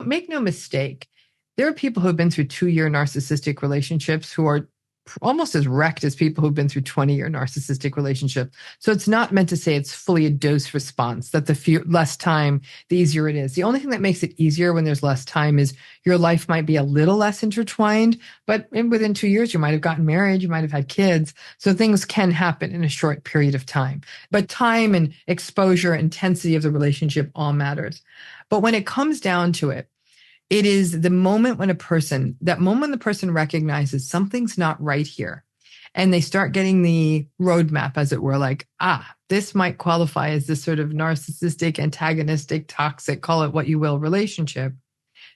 make no mistake. There are people who have been through 2-year narcissistic relationships who are almost as wrecked as people who've been through 20-year narcissistic relationships. So it's not meant to say it's fully a dose response, that the less time, the easier it is. The only thing that makes it easier when there's less time is your life might be a little less intertwined, but within 2 years, you might have gotten married, you might have had kids. So things can happen in a short period of time. But time and exposure, intensity of the relationship all matters. But when it comes down to it, it is the moment when the person recognizes something's not right here, and they start getting the roadmap, as it were, like, this might qualify as this sort of narcissistic, antagonistic, toxic, call it what you will, relationship.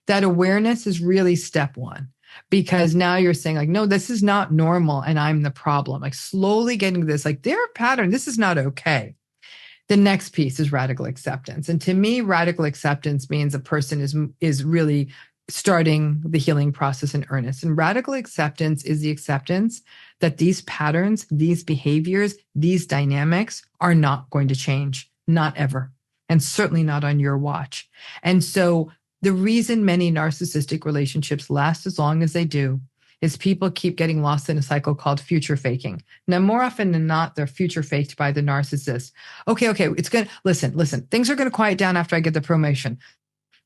That awareness is really step one, because now you're saying like, no, this is not normal and I'm the problem. Like slowly getting this, like their pattern, this is not okay. The next piece is radical acceptance. And to me, radical acceptance means a person is really starting the healing process in earnest. And radical acceptance is the acceptance that these patterns, these behaviors, these dynamics are not going to change, not ever, and certainly not on your watch. And so the reason many narcissistic relationships last as long as they do is people keep getting lost in a cycle called future faking. Now, more often than not, they're future faked by the narcissist. Okay, it's good. Listen, things are going to quiet down after I get the promotion.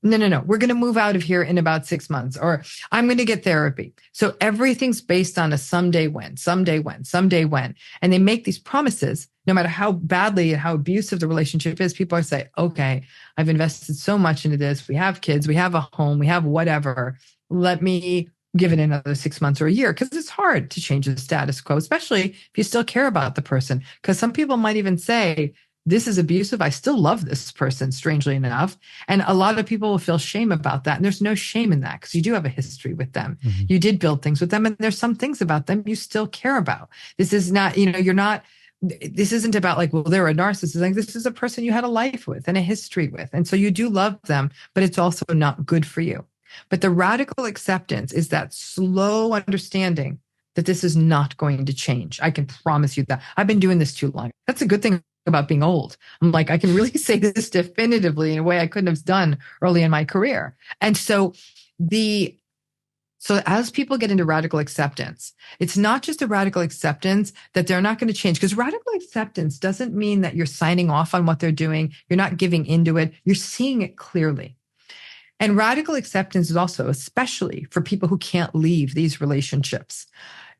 No. We're going to move out of here in about 6 months, or I'm going to get therapy. So everything's based on a someday when. And they make these promises, no matter how badly and how abusive the relationship is. People say, okay, I've invested so much into this. We have kids, we have a home, we have whatever. Let me give it another 6 months or a year, because it's hard to change the status quo, especially if you still care about the person. Because some people might even say, this is abusive. I still love this person, strangely enough. And a lot of people will feel shame about that. And there's no shame in that, because you do have a history with them. Mm-hmm. You did build things with them. And there's some things about them you still care about. This is not, this isn't about like, well, they're a narcissist. Like, this is a person you had a life with and a history with. And so you do love them, but it's also not good for you. But the radical acceptance is that slow understanding that this is not going to change. I can promise you that. I've been doing this too long. That's a good thing about being old. I'm like, I can really say this definitively in a way I couldn't have done early in my career. And so as people get into radical acceptance, it's not just a radical acceptance that they're not going to change, because radical acceptance doesn't mean that you're signing off on what they're doing. You're not giving into it. You're seeing it clearly. And radical acceptance is also, especially for people who can't leave these relationships,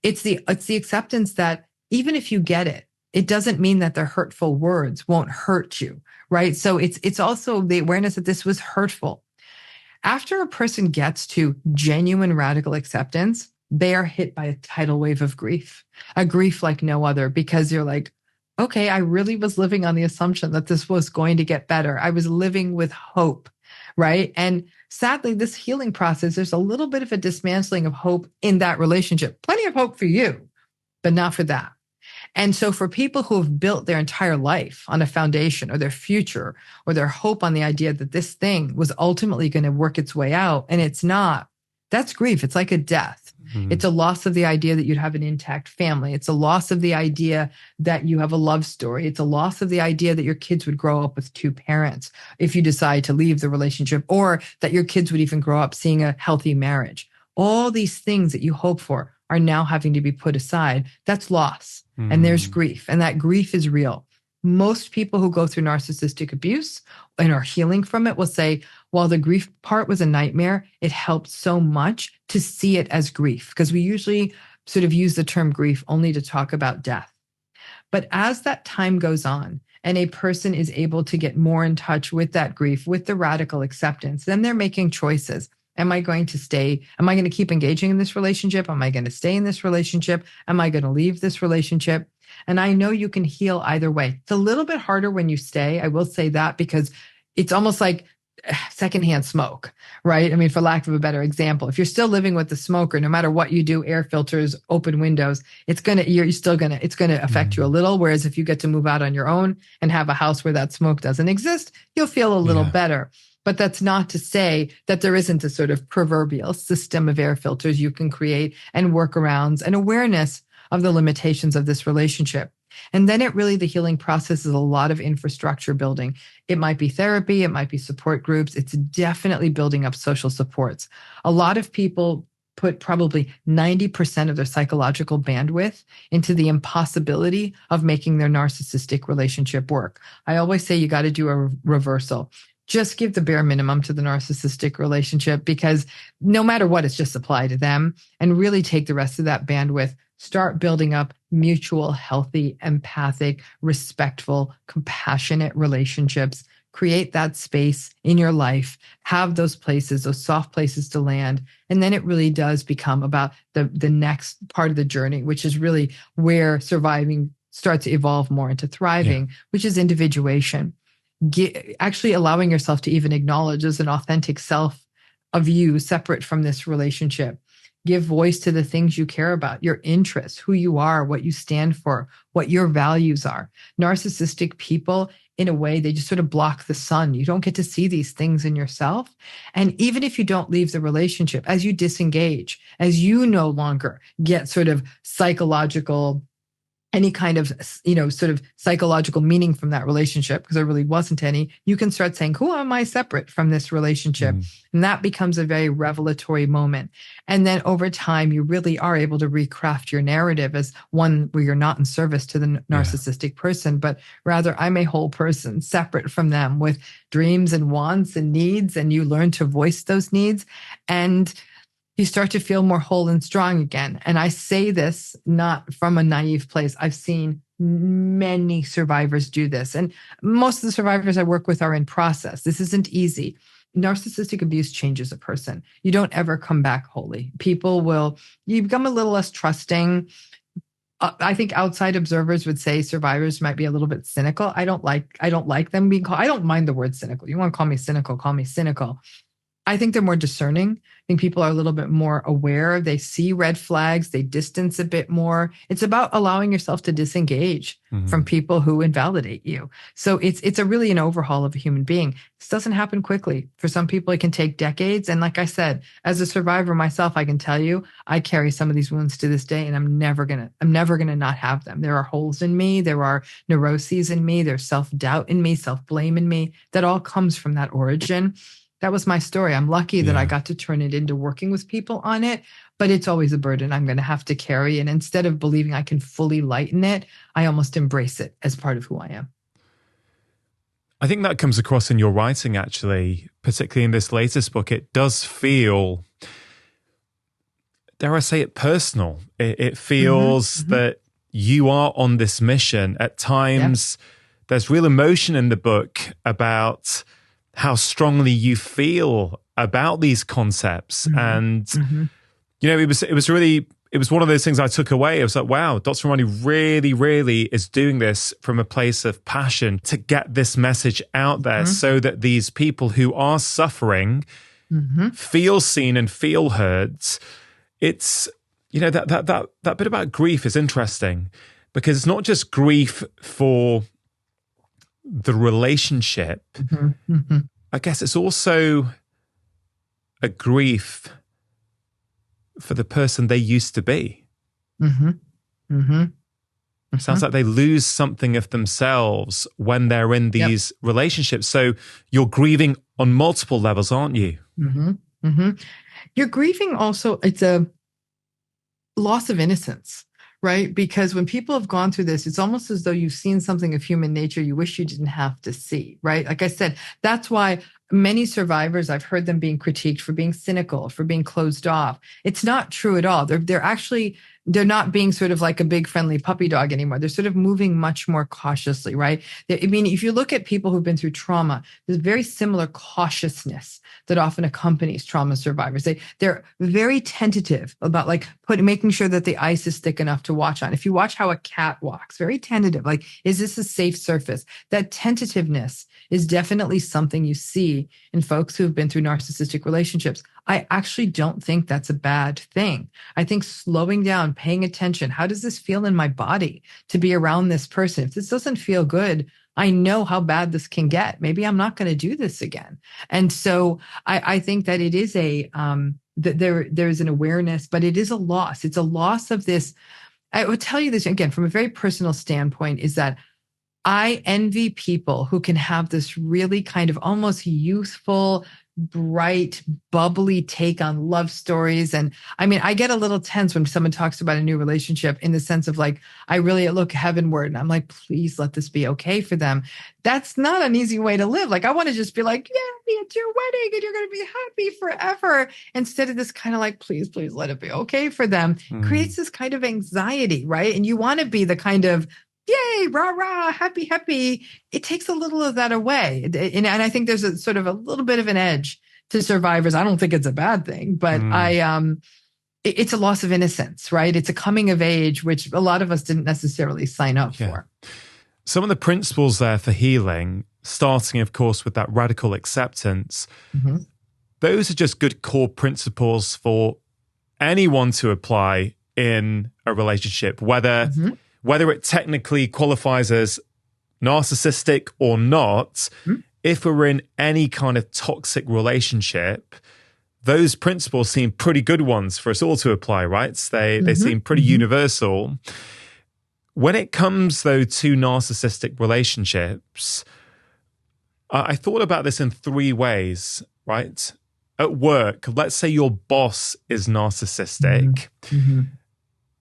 it's the acceptance that even if you get it, it doesn't mean that their hurtful words won't hurt you, right? So it's also the awareness that this was hurtful. After a person gets to genuine radical acceptance, they are hit by a tidal wave of grief, a grief like no other, because you're like, okay, I really was living on the assumption that this was going to get better. I was living with hope. Right. And sadly, this healing process, there's a little bit of a dismantling of hope in that relationship. Plenty of hope for you, but not for that. And so for people who have built their entire life on a foundation, or their future, or their hope on the idea that this thing was ultimately going to work its way out, and it's not, that's grief. It's like a death. Mm-hmm. It's a loss of the idea that you'd have an intact family. It's a loss of the idea that you have a love story. It's a loss of the idea that your kids would grow up with two parents if you decide to leave the relationship, or that your kids would even grow up seeing a healthy marriage. All these things that you hope for are now having to be put aside. That's loss. Mm-hmm. And there's grief, and that grief is real. Most people who go through narcissistic abuse and are healing from it will say, while the grief part was a nightmare, it helped so much to see it as grief, because we usually sort of use the term grief only to talk about death. But as that time goes on and a person is able to get more in touch with that grief, with the radical acceptance, then they're making choices. Am I going to stay? Am I going to keep engaging in this relationship? Am I going to stay in this relationship? Am I going to leave this relationship? And I know you can heal either way. It's a little bit harder when you stay. I will say that, because it's almost like secondhand smoke, right? I mean, for lack of a better example, if you're still living with the smoker, no matter what you do, air filters, open windows, it's going to affect you a little. Whereas if you get to move out on your own and have a house where that smoke doesn't exist, you'll feel a little better. But that's not to say that there isn't a sort of proverbial system of air filters you can create, and workarounds, and awareness of the limitations of this relationship. And then the healing process is a lot of infrastructure building. It might be therapy, it might be support groups. It's definitely building up social supports. A lot of people put probably 90% of their psychological bandwidth into the impossibility of making their narcissistic relationship work. I always say you got to do a reversal. Just give the bare minimum to the narcissistic relationship, because no matter what, it's just apply to them, and really take the rest of that bandwidth. Start building up mutual, healthy, empathic, respectful, compassionate relationships. Create that space in your life, have those places, those soft places to land. And then it really does become about the next part of the journey, which is really where surviving starts to evolve more into thriving, which is individuation. Actually allowing yourself to even acknowledge as an authentic self of you separate from this relationship. Give voice to the things you care about, your interests, who you are, what you stand for, what your values are. Narcissistic people, in a way, they just sort of block the sun. You don't get to see these things in yourself. And even if you don't leave the relationship, as you disengage, as you no longer get sort of any kind of, sort of psychological meaning from that relationship, because there really wasn't any, you can start saying, who am I separate from this relationship? And that becomes a very revelatory moment. And then over time, you really are able to recraft your narrative as one where you're not in service to the narcissistic person, but rather I'm a whole person separate from them with dreams and wants and needs. And you learn to voice those needs, and you start to feel more whole and strong again. And I say this not from a naive place. I've seen many survivors do this. And most of the survivors I work with are in process. This isn't easy. Narcissistic abuse changes a person. You don't ever come back wholly. You become a little less trusting. I think outside observers would say survivors might be a little bit cynical. I don't like them being called, I don't mind the word cynical. You want to call me cynical, call me cynical. I think they're more discerning. I think people are a little bit more aware. They see red flags. They distance a bit more. It's about allowing yourself to disengage from people who invalidate you. So it's really an overhaul of a human being. This doesn't happen quickly. For some people, it can take decades. And like I said, as a survivor myself, I can tell you, I carry some of these wounds to this day, and I'm never gonna not have them. There are holes in me. There are neuroses in me. There's self-doubt in me, self-blame in me. That all comes from that origin. That was my story. I'm lucky that I got to turn it into working with people on it, but it's always a burden I'm going to have to carry. And instead of believing I can fully lighten it, I almost embrace it as part of who I am. I think that comes across in your writing, actually, particularly in this latest book. It does feel, dare I say it, personal. It feels that you are on this mission. At times, there's real emotion in the book about how strongly you feel about these concepts. And, it was one of those things I took away. It was like, wow, Dr. Ramani really, really is doing this from a place of passion to get this message out there so that these people who are suffering feel seen and feel heard. It's, that bit about grief is interesting, because it's not just grief for the relationship. I guess it's also a grief for the person they used to be. Sounds like they lose something of themselves when they're in these relationships. So you're grieving on multiple levels, aren't you? You're grieving also, it's a loss of innocence. Right? Because when people have gone through this, it's almost as though you've seen something of human nature you wish you didn't have to see, right? Like I said, that's why many survivors, I've heard them being critiqued for being cynical, for being closed off. It's not true at all. They're not being sort of like a big friendly puppy dog anymore. They're sort of moving much more cautiously, right? I mean, if you look at people who've been through trauma, there's very similar cautiousness that often accompanies trauma survivors. They're very tentative about making sure that the ice is thick enough to watch on. If you watch how a cat walks, very tentative, like, is this a safe surface? That tentativeness is definitely something you see in folks who've been through narcissistic relationships. I actually don't think that's a bad thing. I think slowing down, paying attention, how does this feel in my body to be around this person? If this doesn't feel good, I know how bad this can get. Maybe I'm not going to do this again. And so I think that it is there's an awareness, but it is a loss. It's a loss of this. I would tell you this again, from a very personal standpoint, is that I envy people who can have this really kind of almost youthful, bright, bubbly take on love stories. And I mean, I get a little tense when someone talks about a new relationship in the sense of like, I really look heavenward and I'm like, please let this be okay for them. That's not an easy way to live. Like, I want to just be like, yeah, it's your wedding and you're going to be happy forever. Instead of this kind of like, please, please let it be okay for them, creates this kind of anxiety, right? And you want to be the kind of, yay, rah, rah, happy, happy. It takes a little of that away. And I think there's a sort of a little bit of an edge to survivors. I don't think it's a bad thing, but it's a loss of innocence, right? It's a coming of age, which a lot of us didn't necessarily sign up for. Some of the principles there for healing, starting, of course, with that radical acceptance, those are just good core principles for anyone to apply in a relationship, whether it technically qualifies as narcissistic or not. If we're in any kind of toxic relationship, those principles seem pretty good ones for us all to apply, right? They seem pretty universal. When it comes, though, to narcissistic relationships, I thought about this in three ways, right? At work, let's say your boss is narcissistic.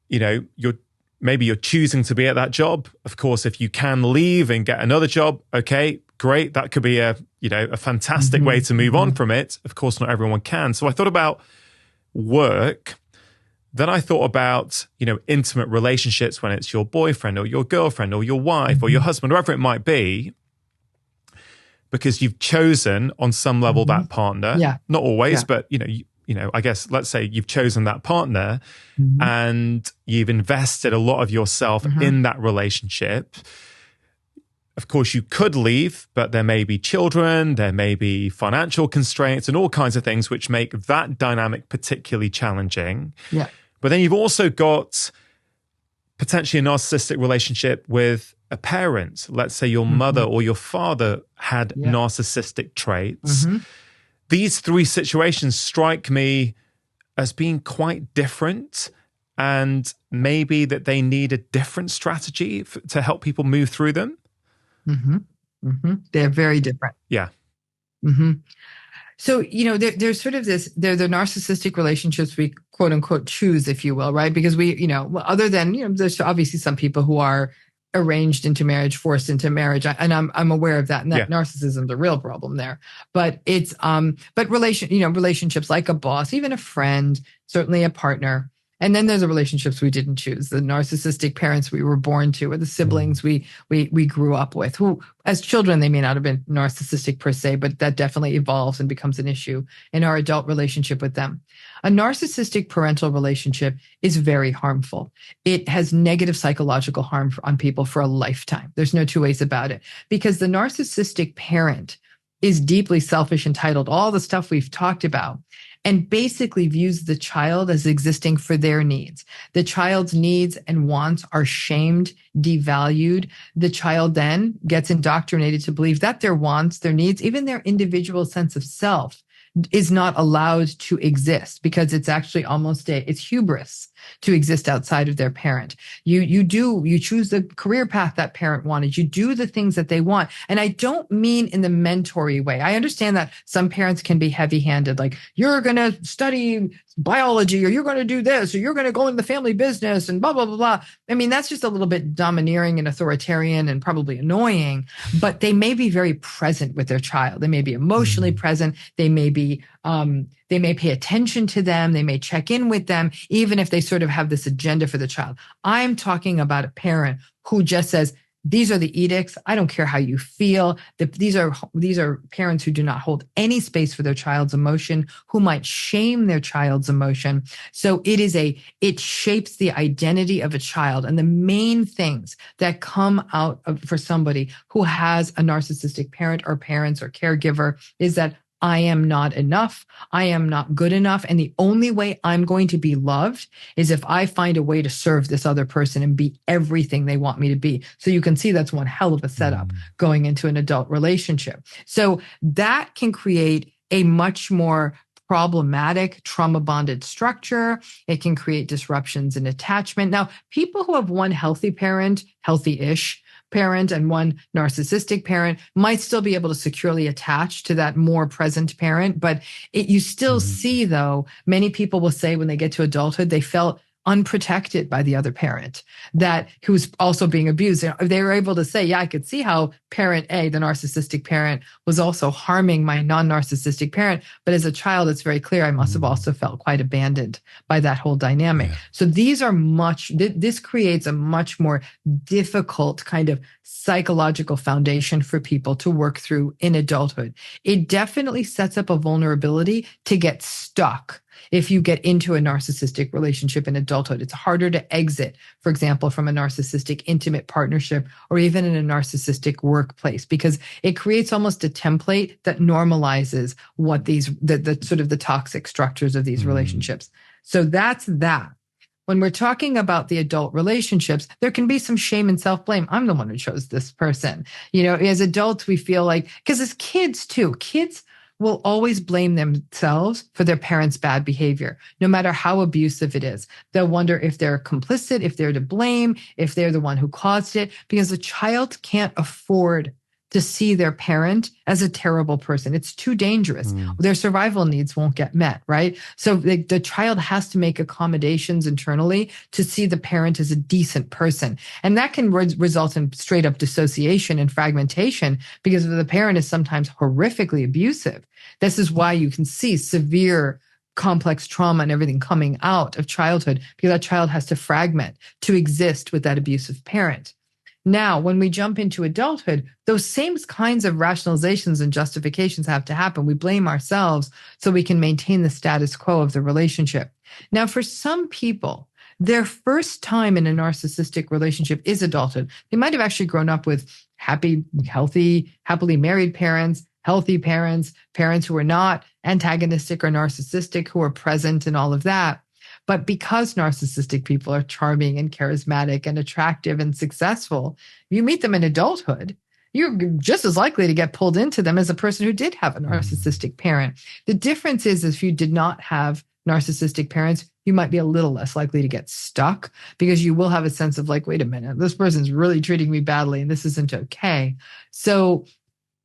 You know, maybe you're choosing to be at that job. Of course, if you can leave and get another job, okay, great. That could be a fantastic way to move on from it. Of course, not everyone can. So I thought about work. Then I thought about, intimate relationships when it's your boyfriend or your girlfriend or your wife or your husband, whoever it might be, because you've chosen on some level that partner. Not always, but I guess let's say you've chosen that partner and you've invested a lot of yourself in that relationship. Of course, you could leave, but there may be children, there may be financial constraints and all kinds of things which make that dynamic particularly challenging. But then you've also got potentially a narcissistic relationship with a parent. Let's say your mother or your father had narcissistic traits. These three situations strike me as being quite different, and maybe that they need a different strategy to help people move through them. They're very different. So, there's sort of they're the narcissistic relationships we quote unquote choose, if you will, right? Because we, other than, there's obviously some people who are arranged into marriage, forced into marriage. And I'm aware of that. And that narcissism's a real problem there. But it's, relationships like a boss, even a friend, certainly a partner. And then there's the relationships we didn't choose, the narcissistic parents we were born to, or the siblings we grew up with, who as children, they may not have been narcissistic per se, but that definitely evolves and becomes an issue in our adult relationship with them. A narcissistic parental relationship is very harmful. It has negative psychological harm on people for a lifetime. There's no two ways about it, because the narcissistic parent is deeply selfish, entitled, all the stuff we've talked about, and basically views the child as existing for their needs. The child's needs and wants are shamed, devalued. The child then gets indoctrinated to believe that their wants, their needs, even their individual sense of self is not allowed to exist, because it's actually almost it's hubris to exist outside of their parent. You choose the career path that parent wanted. You do the things that they want. And I don't mean in the mentory way. I understand that some parents can be heavy-handed, like, you're going to study biology, or you're going to do this, or you're going to go into the family business and blah, blah, blah, blah. I mean, that's just a little bit domineering and authoritarian and probably annoying, but they may be very present with their child. They may be emotionally present. They may be, they may pay attention to them. They may check in with them, even if they sort of have this agenda for the child. I'm talking about a parent who just says, these are the edicts. I don't care how you feel. These are parents who do not hold any space for their child's emotion, who might shame their child's emotion. So it shapes the identity of a child. And the main things that come out for somebody who has a narcissistic parent or parents or caregiver is that I am not enough. I am not good enough. And the only way I'm going to be loved is if I find a way to serve this other person and be everything they want me to be. So you can see that's one hell of a setup going into an adult relationship. So that can create a much more problematic trauma bonded structure. It can create disruptions in attachment. Now, people who have one healthy parent, healthy-ish parent, and one narcissistic parent might still be able to securely attach to that more present parent. But you still see, though, many people will say when they get to adulthood, they felt unprotected by the other parent that who's also being abused. They were able to say, yeah, I could see how parent A, the narcissistic parent, was also harming my non-narcissistic parent. But as a child, it's very clear I must have also felt quite abandoned by that whole dynamic. Yeah. So this creates a much more difficult kind of psychological foundation for people to work through in adulthood. It definitely sets up a vulnerability to get stuck. If you get into a narcissistic relationship in adulthood, it's harder to exit, for example, from a narcissistic intimate partnership or even in a narcissistic workplace, because it creates almost a template that normalizes what the sort of the toxic structures of these relationships. So that's that. When we're talking about the adult relationships, there can be some shame and self-blame. I'm the one who chose this person. As adults, we feel like, because as kids too, kids will always blame themselves for their parents' bad behavior, no matter how abusive it is. They'll wonder if they're complicit, if they're to blame, if they're the one who caused it, because a child can't afford to see their parent as a terrible person. It's too dangerous. Their survival needs won't get met, right? So the child has to make accommodations internally to see the parent as a decent person. And that can result in straight up dissociation and fragmentation because the parent is sometimes horrifically abusive. This is why you can see severe complex trauma and everything coming out of childhood, because that child has to fragment to exist with that abusive parent. Now, when we jump into adulthood, those same kinds of rationalizations and justifications have to happen. We blame ourselves so we can maintain the status quo of the relationship. Now, for some people, their first time in a narcissistic relationship is adulthood. They might have actually grown up with happy, healthy, happily married parents, healthy parents, parents who are not antagonistic or narcissistic, who are present and all of that. But because narcissistic people are charming and charismatic and attractive and successful, you meet them in adulthood, you're just as likely to get pulled into them as a person who did have a narcissistic parent. The difference is if you did not have narcissistic parents, you might be a little less likely to get stuck because you will have a sense of like, wait a minute, this person's really treating me badly and this isn't okay. So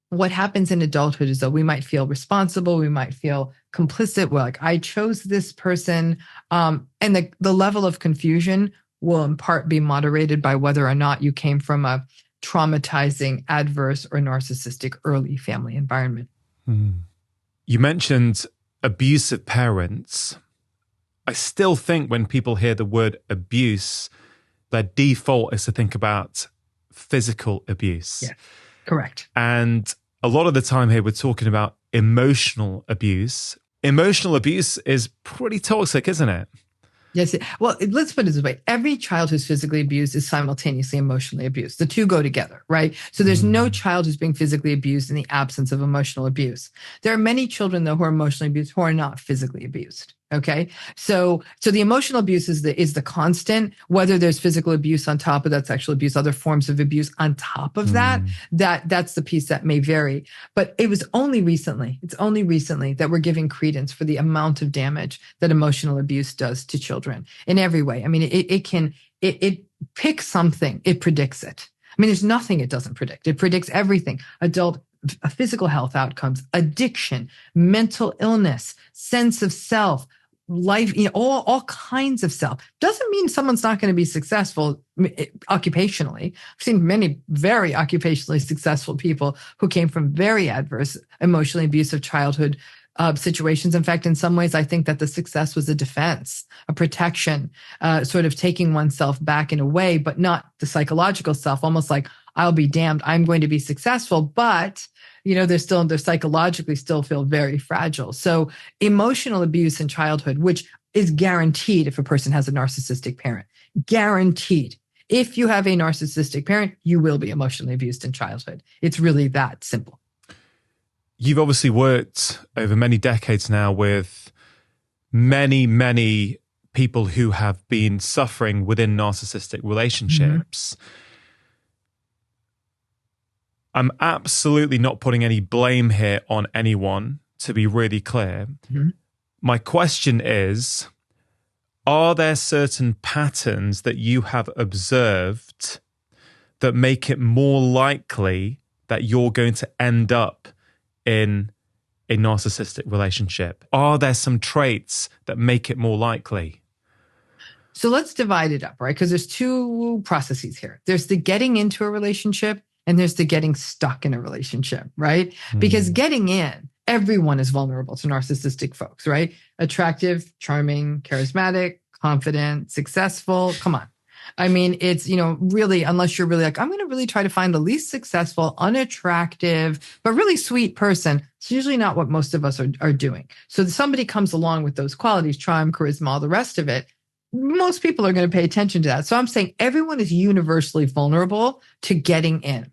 what happens in adulthood is that we might feel responsible, we might feel complicit. We're like, I chose this person. And the level of confusion will in part be moderated by whether or not you came from a traumatizing, adverse, or narcissistic early family environment. You mentioned abusive parents. I still think when people hear the word abuse, their default is to think about physical abuse. Yeah, correct. And a lot of the time here, we're talking about emotional abuse. Emotional abuse is pretty toxic, isn't it? Yes. Well, let's put it this way. Every child who's physically abused is simultaneously emotionally abused. The two go together, right? So there's no child who's being physically abused in the absence of emotional abuse. There are many children, though, who are emotionally abused who are not physically abused. Okay. So the emotional abuse is the constant, whether there's physical abuse on top of that, sexual abuse, other forms of abuse on top of that's the piece that may vary. But it's only recently that we're giving credence for the amount of damage that emotional abuse does to children in every way. I mean, it picks something, it predicts it. I mean, there's nothing it doesn't predict. It predicts everything. Adult physical health outcomes, addiction, mental illness, sense of self, life, all kinds of self. Doesn't mean someone's not going to be successful occupationally. I've seen many very occupationally successful people who came from very adverse, emotionally abusive childhood situations. In fact, in some ways, I think that the success was a defense, a protection, sort of taking oneself back in a way, but not the psychological self, almost like, I'll be damned, I'm going to be successful, but they're psychologically still feel very fragile. So emotional abuse in childhood, which is guaranteed if a person has a narcissistic parent, guaranteed. If you have a narcissistic parent, you will be emotionally abused in childhood. It's really that simple. You've obviously worked over many decades now with many, many people who have been suffering within narcissistic relationships. I'm absolutely not putting any blame here on anyone, to be really clear. my question is, are there certain patterns that you have observed that make it more likely that you're going to end up in a narcissistic relationship? Are there some traits that make it more likely? So let's divide it up, right? Because there's two processes here. There's the getting into a relationship and there's the getting stuck in a relationship, right? Because getting in, everyone is vulnerable to narcissistic folks, right? Attractive, charming, charismatic, confident, successful. Come on. I mean, it's, really, unless you're really like, I'm going to really try to find the least successful, unattractive, but really sweet person. It's usually not what most of us are doing. So somebody comes along with those qualities, charm, charisma, all the rest of it. Most people are going to pay attention to that. So I'm saying everyone is universally vulnerable to getting in.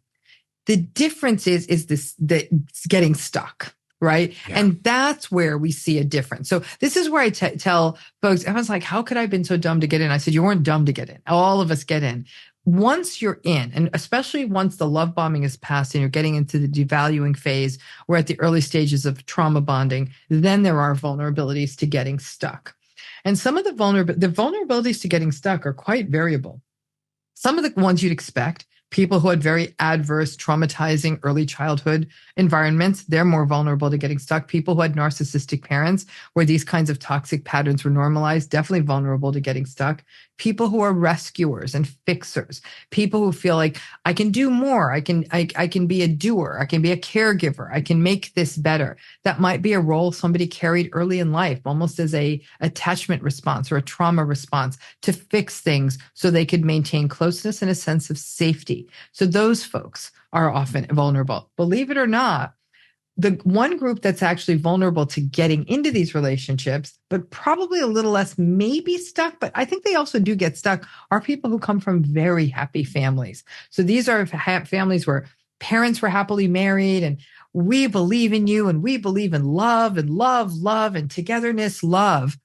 The difference is that getting stuck. Right. Yeah. And that's where we see a difference. So this is where I tell folks, everyone's like, how could I have been so dumb to get in? I said, you weren't dumb to get in. All of us get in. Once you're in, and especially once the love bombing is passed and you're getting into the devaluing phase, we're at the early stages of trauma bonding, then there are vulnerabilities to getting stuck. And some of the vulnerabilities to getting stuck are quite variable. Some of the ones you'd expect, people who had very adverse, traumatizing early childhood environments, they're more vulnerable to getting stuck. People who had narcissistic parents where these kinds of toxic patterns were normalized, definitely vulnerable to getting stuck. People who are rescuers and fixers, people who feel like I can do more. I can be a doer. I can be a caregiver. I can make this better. That might be a role somebody carried early in life, almost as a attachment response or a trauma response to fix things so they could maintain closeness and a sense of safety. So those folks are often vulnerable. Believe it or not, the one group that's actually vulnerable to getting into these relationships, but probably a little less maybe stuck, but I think they also do get stuck, are people who come from very happy families. So these are families where parents were happily married and we believe in you and we believe in love and love and togetherness, love.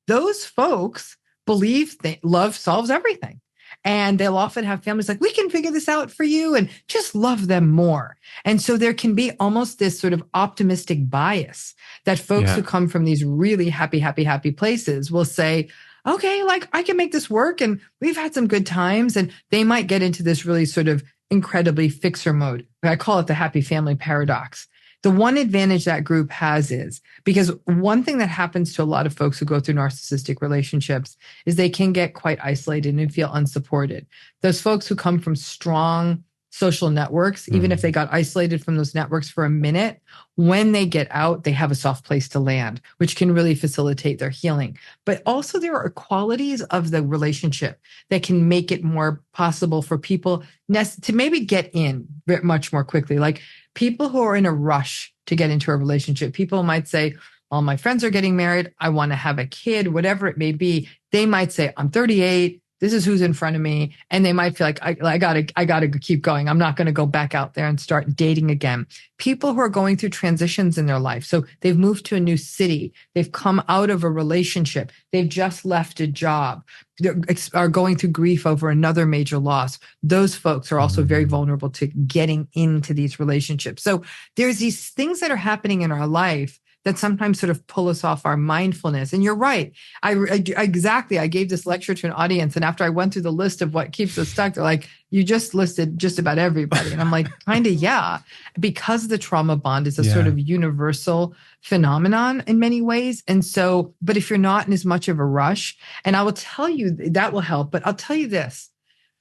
Those folks believe that love solves everything. And they'll often have families like, we can figure this out for you and just love them more. And so there can be almost this sort of optimistic bias that folks who come from these really happy places will say, okay, like I can make this work and we've had some good times. And they might get into this really sort of incredibly fixer mode. I call it the happy family paradox. The one advantage that group has is because one thing that happens to a lot of folks who go through narcissistic relationships is they can get quite isolated and feel unsupported. Those folks who come from strong social networks, even if they got isolated from those networks for a minute, when they get out, they have a soft place to land, which can really facilitate their healing. But also there are qualities of the relationship that can make it more possible for people to maybe get in much more quickly. Like people who are in a rush to get into a relationship, people might say, all my friends are getting married. I want to have a kid, whatever it may be. They might say, I'm 38. This is who's in front of me. And they might feel like, I gotta keep going. I'm not going to go back out there and start dating again. People who are going through transitions in their life. So they've moved to a new city. They've come out of a relationship. They've just left a job. They are going through grief over another major loss. Those folks are also very vulnerable to getting into these relationships. So there's these things that are happening in our life that sometimes sort of pull us off our mindfulness. And you're right. I gave this lecture to an audience. And after I went through the list of what keeps us stuck, they're like, you just listed just about everybody. And I'm like, kind of, yeah, because the trauma bond is a sort of universal phenomenon in many ways. And so, but if you're not in as much of a rush, and I will tell you that will help, but I'll tell you this,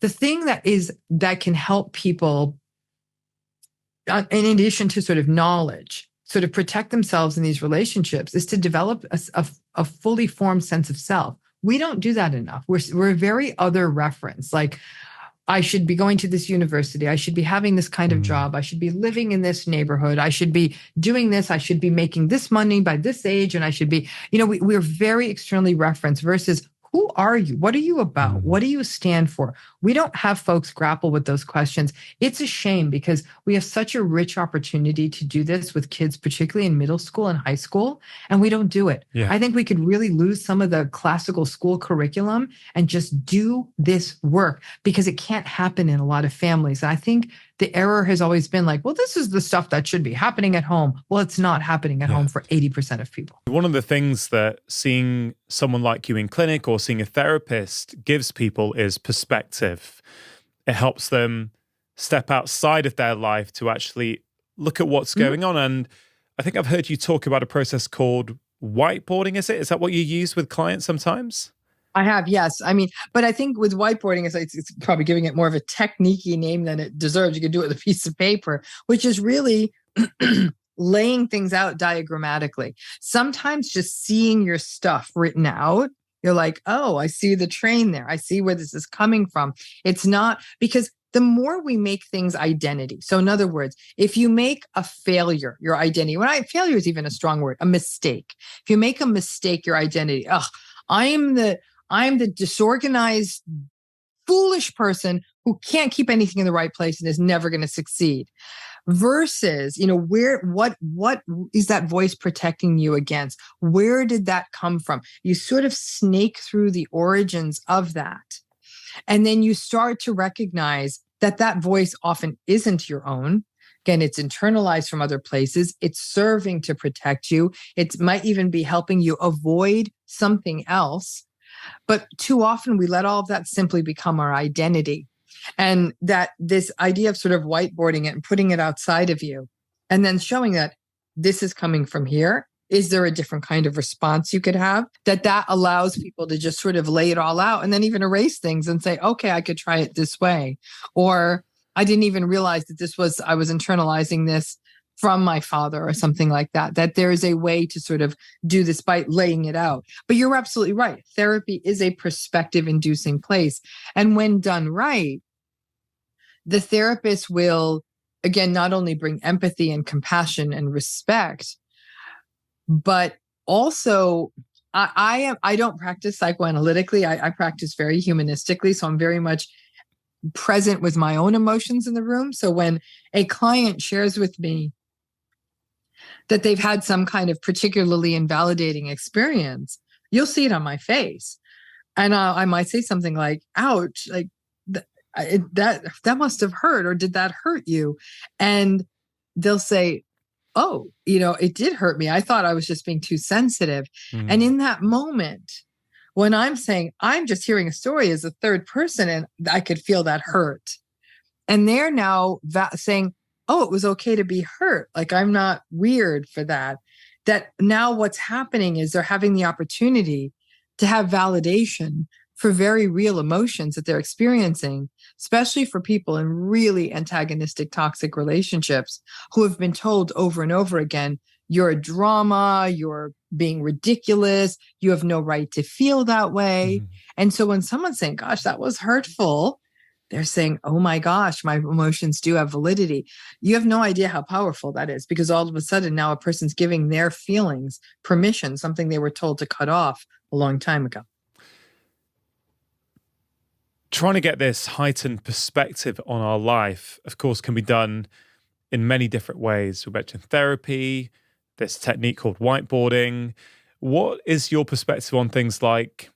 the thing that can help people, in addition to sort of knowledge, sort of protect themselves in these relationships is to develop a fully formed sense of self. We don't do that enough. We're very other reference. Like, I should be going to this university. I should be having this kind of job. I should be living in this neighborhood. I should be doing this. I should be making this money by this age. And I should be, we're very externally referenced versus who are you? What are you about? What do you stand for? We don't have folks grapple with those questions. It's a shame because we have such a rich opportunity to do this with kids, particularly in middle school and high school, and we don't do it. Yeah. I think we could really lose some of the classical school curriculum and just do this work because it can't happen in a lot of families. And I think the error has always been like, well, this is the stuff that should be happening at home. Well, it's not happening at home for 80% of people. One of the things that seeing someone like you in clinic or seeing a therapist gives people is perspective. It helps them step outside of their life to actually look at what's going on. And I think I've heard you talk about a process called whiteboarding, is it? Is that what you use with clients sometimes? I have, yes. I mean, but I think with whiteboarding, it's probably giving it more of a technique-y name than it deserves. You can do it with a piece of paper, which is really laying things out diagrammatically. Sometimes just seeing your stuff written out, you're like, oh, I see the train there. I see where this is coming from. It's not because the more we make things identity. So in other words, if you make a failure, your identity, failure is even a strong word, a mistake. If you make a mistake, your identity, I'm the disorganized, foolish person who can't keep anything in the right place and is never going to succeed. Versus, what is that voice protecting you against? Where did that come from? You sort of snake through the origins of that. And then you start to recognize that that voice often isn't your own. Again, it's internalized from other places. It's serving to protect you. It might even be helping you avoid something else. But too often we let all of that simply become our identity. And that this idea of sort of whiteboarding it and putting it outside of you and then showing that this is coming from here. Is there a different kind of response you could have? That allows people to just sort of lay it all out and then even erase things and say, okay, I could try it this way. Or I didn't even realize that I was internalizing this from my father or something like that, that there is a way to sort of do this by laying it out. But you're absolutely right. Therapy is a perspective inducing place. And when done right, the therapist will, again, not only bring empathy and compassion and respect, but also I don't practice psychoanalytically. I practice very humanistically. So I'm very much present with my own emotions in the room. So when a client shares with me that they've had some kind of particularly invalidating experience, you'll see it on my face. And I might say something like, ouch, like that must have hurt, or did that hurt you? And they'll say, oh, it did hurt me. I thought I was just being too sensitive. And in that moment, when I'm saying, I'm just hearing a story as a third person and I could feel that hurt. And they're now saying, oh, it was okay to be hurt. Like, I'm not weird for that. That now what's happening is they're having the opportunity to have validation for very real emotions that they're experiencing, especially for people in really antagonistic, toxic relationships who have been told over and over again, you're a drama, you're being ridiculous, you have no right to feel that way. And so when someone's saying, gosh, that was hurtful, they're saying, oh my gosh, my emotions do have validity. You have no idea how powerful that is, because all of a sudden now a person's giving their feelings permission, something they were told to cut off a long time ago. Trying to get this heightened perspective on our life, of course, can be done in many different ways. We mentioned therapy, this technique called whiteboarding. What is your perspective on things like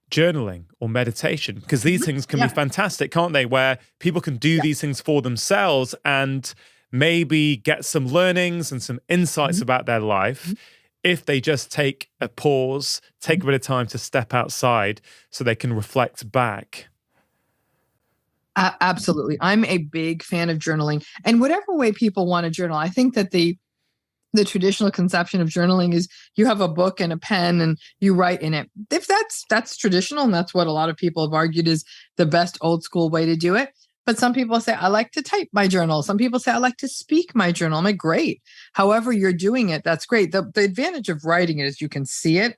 journaling or meditation? Because these things can be fantastic, can't they? Where people can do these things for themselves and maybe get some learnings and some insights about their life if they just take a pause, take a bit of time to step outside so they can reflect back. Absolutely. I'm a big fan of journaling. And whatever way people want to journal, I think that the traditional conception of journaling is you have a book and a pen and you write in it. If that's traditional, and that's what a lot of people have argued is the best old school way to do it. But some people say, I like to type my journal. Some people say, I like to speak my journal. I'm like, great. However you're doing it, that's great. The advantage of writing it is you can see it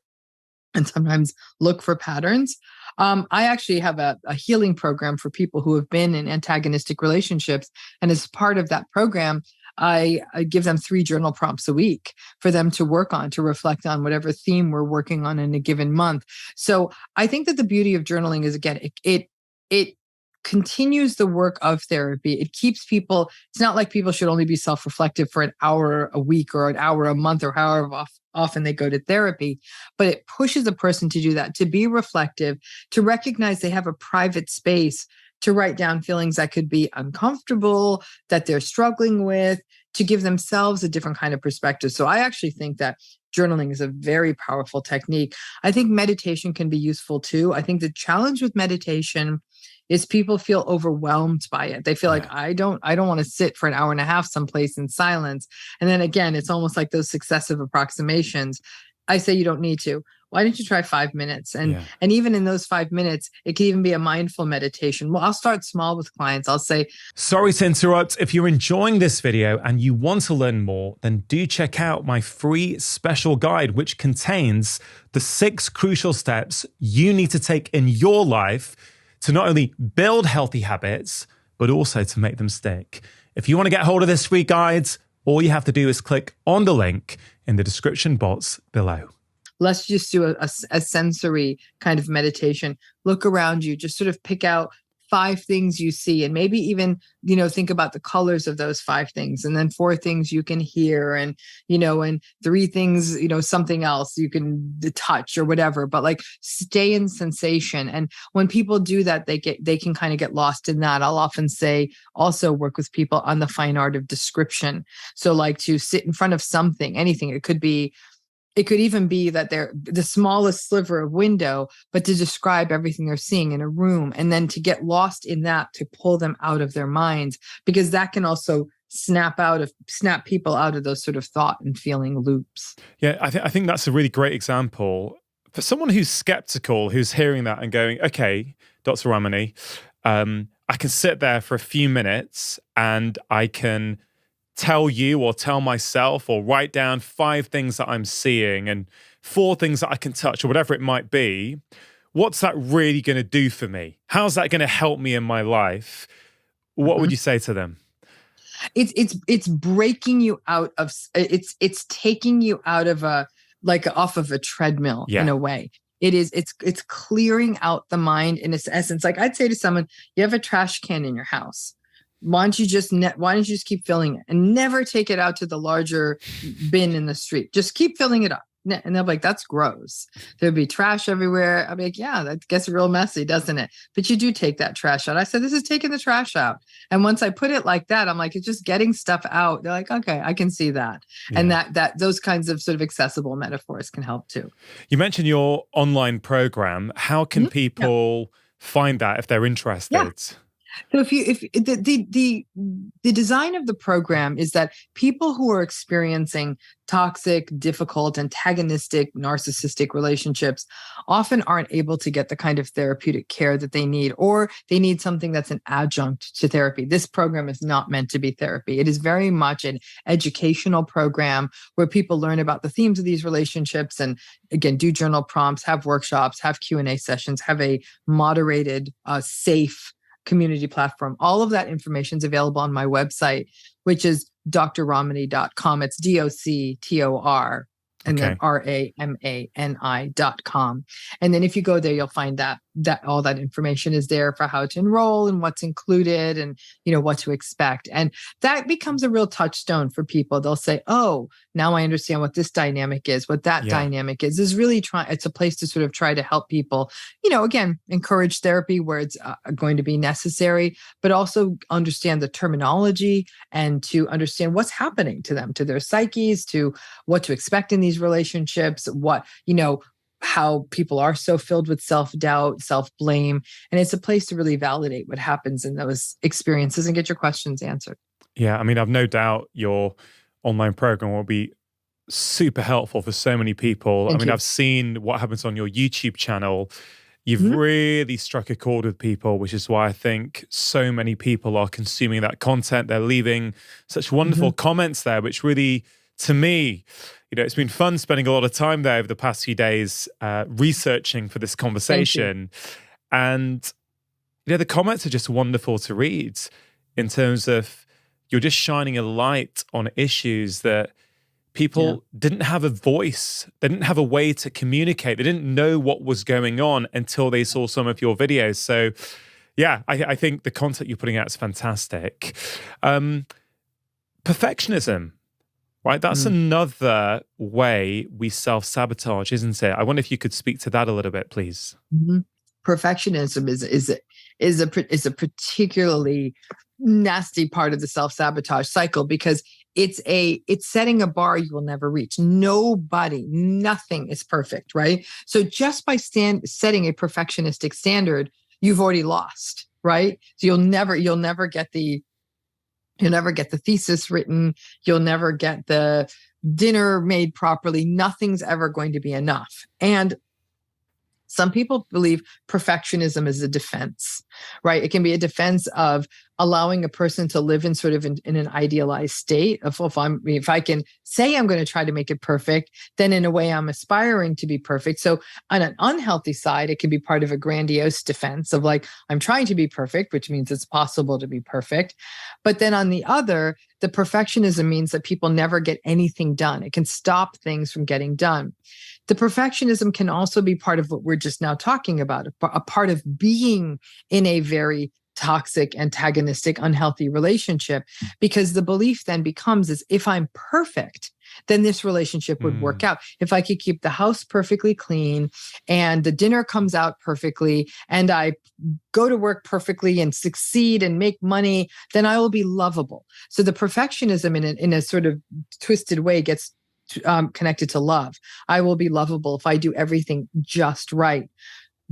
and sometimes look for patterns. I actually have a healing program for people who have been in antagonistic relationships. And as part of that program, I give them 3 journal prompts a week for them to work on, to reflect on whatever theme we're working on in a given month. So I think that the beauty of journaling is, again, it continues the work of therapy. It keeps people, it's not like people should only be self-reflective for an hour a week or an hour a month or however often they go to therapy, but it pushes a person to do that, to be reflective, to recognize they have a private space to write down feelings that could be uncomfortable, that they're struggling with, to give themselves a different kind of perspective. So I actually think that journaling is a very powerful technique. I think meditation can be useful too. I think the challenge with meditation is people feel overwhelmed by it. They feel like I don't want to sit for an hour and a half someplace in silence. And then again, it's almost like those successive approximations. I say you don't need to. Why don't you try 5 minutes? And even in those 5 minutes, it can even be a mindful meditation. Well, I'll start small with clients. I'll say, sorry to interrupt. If you're enjoying this video and you want to learn more, then do check out my free special guide, which contains the 6 crucial steps you need to take in your life to not only build healthy habits, but also to make them stick. If you want to get hold of this free guide, all you have to do is click on the link in the description box below. Let's just do a sensory kind of meditation. Look around you, just sort of pick out 5 things you see, and maybe even, think about the colors of those 5 things, and then 4 things you can hear, and, and 3 things, something else you can touch or whatever, but like stay in sensation. And when people do that, they can kind of get lost in that. I'll often say, also work with people on the fine art of description. So like to sit in front of something, anything. It could even be that they're the smallest sliver of window, but to describe everything they're seeing in a room, and then to get lost in that, to pull them out of their minds, because that can also snap people out of those sort of thought and feeling loops. Yeah, I think that's a really great example. For someone who's skeptical, who's hearing that and going, okay, Dr. Ramani, I can sit there for a few minutes and I can tell you or tell myself or write down 5 things that I'm seeing and 4 things that I can touch or whatever it might be. What's that really going to do for me? How's that going to help me in my life? What would you say to them? It's breaking you out of, it's taking you out of off of a treadmill in a way. It's clearing out the mind in its essence. Like I'd say to someone, you have a trash can in your house. Why don't you just keep filling it and never take it out to the larger bin in the street? Just keep filling it up. And they'll be like, that's gross. There'll be trash everywhere. I'll be like, yeah, that gets real messy, doesn't it? But you do take that trash out. I said, this is taking the trash out. And once I put it like that, I'm like, it's just getting stuff out. They're like, okay, I can see that. Yeah. And that those kinds of sort of accessible metaphors can help too. You mentioned your online program. How can people find that if they're interested? Yeah. So if the design of the program is that people who are experiencing toxic, difficult, antagonistic, narcissistic relationships often aren't able to get the kind of therapeutic care that they need, or they need something that's an adjunct to therapy. This program is not meant to be therapy. It is very much an educational program where people learn about the themes of these relationships and, again, do journal prompts, have workshops, have Q&A sessions, have a moderated, safe community platform. All of that information is available on my website, which is drramani.com. It's DOCTOR and then RAMANI.com. And then if you go there, you'll find that all that information is there for how to enroll and what's included and, what to expect. And that becomes a real touchstone for people. They'll say, oh, now I understand what this dynamic is, what that dynamic is really it's a place to sort of try to help people, again, encourage therapy where it's going to be necessary, but also understand the terminology and to understand what's happening to them, to their psyches, to what to expect in these relationships, how people are so filled with self-doubt, self-blame. And it's a place to really validate what happens in those experiences and get your questions answered. Yeah, I mean, I've no doubt your online program will be super helpful for so many people. Thank you. I've seen what happens on your YouTube channel. You've really struck a chord with people, which is why I think so many people are consuming that content. They're leaving such wonderful comments there, which really, to me, it's been fun spending a lot of time there over the past few days researching for this conversation. And, the comments are just wonderful to read in terms of you're just shining a light on issues that people didn't have a voice. They didn't have a way to communicate. They didn't know what was going on until they saw some of your videos. So, I think the content you're putting out is fantastic. Perfectionism. Right, that's another way we self-sabotage, isn't it? I wonder if you could speak to that a little bit, please. perfectionism is a particularly nasty part of the self-sabotage cycle, because it's setting a bar you will never reach. Nothing is perfect, right? So just by setting a perfectionistic standard, you've already lost, right? So you'll never get the thesis written. You'll never get the dinner made properly. Nothing's ever going to be enough. And some people believe perfectionism is a defense, right? It can be a defense of allowing a person to live in sort of in an idealized state of, if I can say I'm going to try to make it perfect, then in a way I'm aspiring to be perfect. So on an unhealthy side, it can be part of a grandiose defense of like, I'm trying to be perfect, which means it's possible to be perfect. But then on the other, the perfectionism means that people never get anything done. It can stop things from getting done. The perfectionism can also be part of what we're just now talking about, a part of being in a very toxic, antagonistic, unhealthy relationship, because the belief then becomes is if I'm perfect, then this relationship would work out. If I could keep the house perfectly clean and the dinner comes out perfectly and I go to work perfectly and succeed and make money, then I will be lovable. So the perfectionism in a sort of twisted way gets connected to love. I will be lovable if I do everything just right.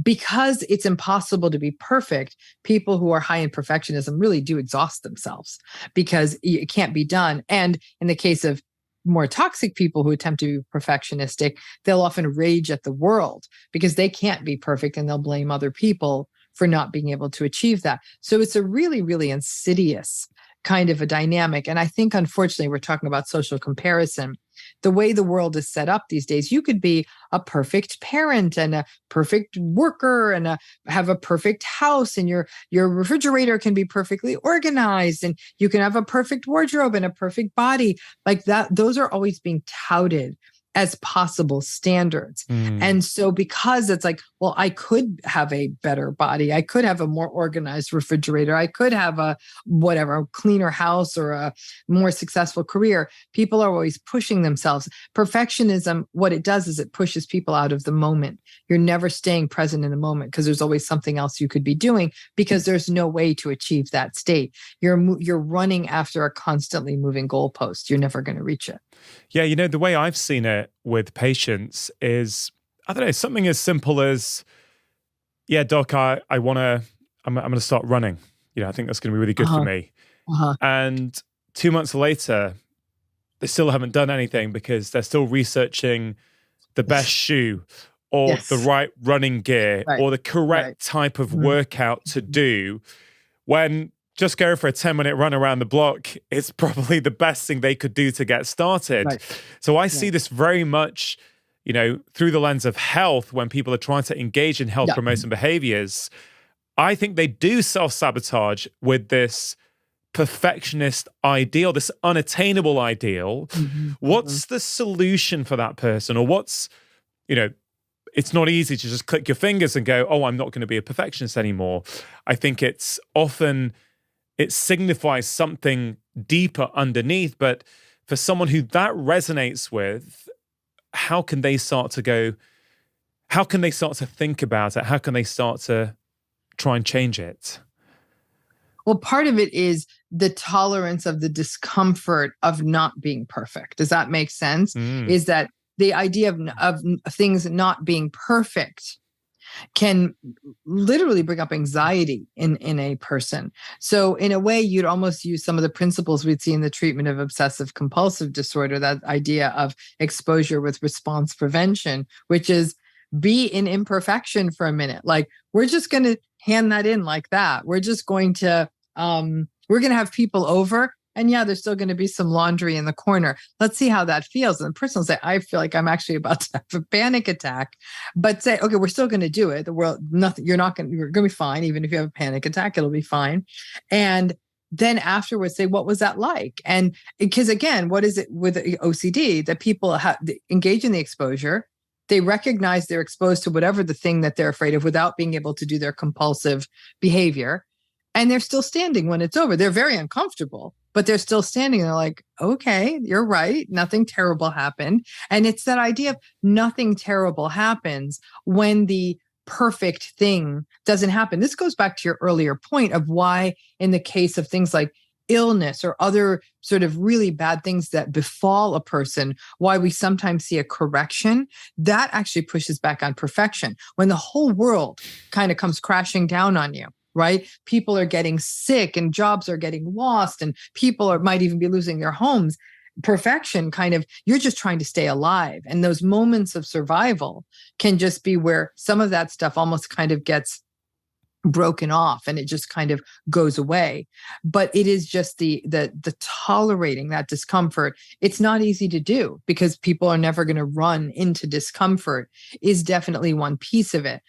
Because it's impossible to be perfect, people who are high in perfectionism really do exhaust themselves because it can't be done. And in the case of more toxic people who attempt to be perfectionistic, they'll often rage at the world because they can't be perfect and they'll blame other people for not being able to achieve that. So it's a really, really insidious kind of a dynamic. And I think, unfortunately, we're talking about social comparison. The way the world is set up these days, you could be a perfect parent and a perfect worker and have a perfect house, and your refrigerator can be perfectly organized, and you can have a perfect wardrobe and a perfect body. Like that, those are always being touted as possible standards. And so because it's like, well, I could have a better body. I could have a more organized refrigerator. I could have a cleaner house or a more successful career. People are always pushing themselves. Perfectionism, what it does is it pushes people out of the moment. You're never staying present in the moment because there's always something else you could be doing because there's no way to achieve that state. You're running after a constantly moving goalpost. You're never going to reach it. Yeah, the way I've seen it with patients is, I don't know, something as simple as, yeah, doc, I'm going to start running. I think that's going to be really good for me. And 2 months later, they still haven't done anything because they're still researching the best shoe or the right running gear or the correct type of workout to do, when just going for a 10-minute run around the block is probably the best thing they could do to get started. So I see this very much, through the lens of health. When people are trying to engage in health promoting behaviors, I think they do self-sabotage with this perfectionist ideal, this unattainable ideal. What's the solution for that person? Or what's, it's not easy to just click your fingers and go, oh, I'm not going to be a perfectionist anymore. I think it's often, it signifies something deeper underneath. But for someone who that resonates with, how can they start to think about it? How can they start to try and change it? Well, part of it is the tolerance of the discomfort of not being perfect. Does that make sense? Is that the idea of things not being perfect can literally bring up anxiety in a person. So in a way, you'd almost use some of the principles we'd see in the treatment of obsessive compulsive disorder, that idea of exposure with response prevention, which is be in imperfection for a minute. Like, we're just going to hand that in like that. We're just going to, we're going to have people over. And yeah, there's still going to be some laundry in the corner. Let's see how that feels. And the person will say, I feel like I'm actually about to have a panic attack. But say, okay, we're still going to do it. The world, nothing, you're going to be fine. Even if you have a panic attack, it'll be fine. And then afterwards say, what was that like? And because again, what is it with OCD that people engage in the exposure? They recognize they're exposed to whatever the thing that they're afraid of without being able to do their compulsive behavior. And they're still standing when it's over. They're very uncomfortable, but they're still standing. They're like, okay, you're right. Nothing terrible happened. And it's that idea of nothing terrible happens when the perfect thing doesn't happen. This goes back to your earlier point of why, in the case of things like illness or other sort of really bad things that befall a person, why we sometimes see a correction, that actually pushes back on perfection. When the whole world kind of comes crashing down on you, right? People are getting sick and jobs are getting lost and might even be losing their homes. Perfection kind of, you're just trying to stay alive. And those moments of survival can just be where some of that stuff almost kind of gets broken off and it just kind of goes away. But it is just the tolerating that discomfort. It's not easy to do because people are never going to run into discomfort is definitely one piece of it.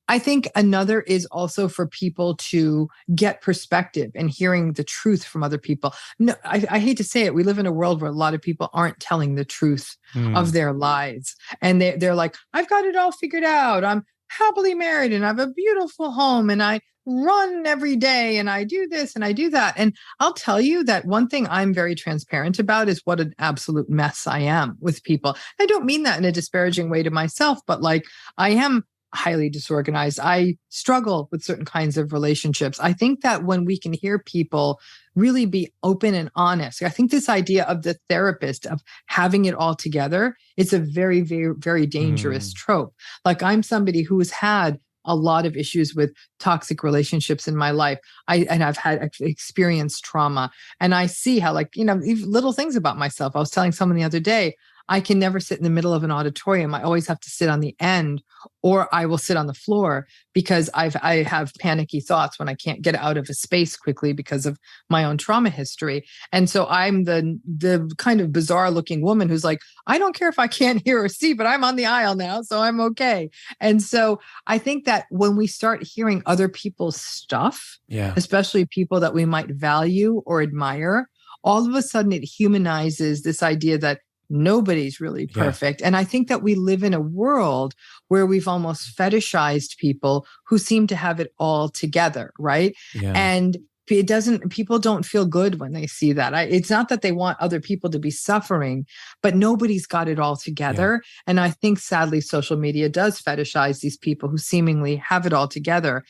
I think another is also for people to get perspective and hearing the truth from other people. No, I hate to say it. We live in a world where a lot of people aren't telling the truth of their lives. And they're like, I've got it all figured out. I'm happily married and I have a beautiful home and I run every day and I do this and I do that. And I'll tell you that one thing I'm very transparent about is what an absolute mess I am with people. I don't mean that in a disparaging way to myself, but like I am highly disorganized. I struggle with certain kinds of relationships. I think that when we can hear people really be open and honest, I think this idea of the therapist of having it all together, it's a very, very, very dangerous trope. Like I'm somebody who has had a lot of issues with toxic relationships in my life. I've had experienced trauma and I see how little things about myself. I was telling someone the other day, I can never sit in the middle of an auditorium. I always have to sit on the end or I will sit on the floor because I have panicky thoughts when I can't get out of a space quickly because of my own trauma history. And so I'm the kind of bizarre looking woman who's like, I don't care if I can't hear or see, but I'm on the aisle now, so I'm okay. And so I think that when we start hearing other people's stuff, especially people that we might value or admire, all of a sudden it humanizes this idea that nobody's really perfect. And I think that we live in a world where we've almost fetishized people who seem to have it all together, right? And people don't feel good when they see that. It's not that they want other people to be suffering, but nobody's got it all together. And I think sadly, social media does fetishize these people who seemingly have it all together.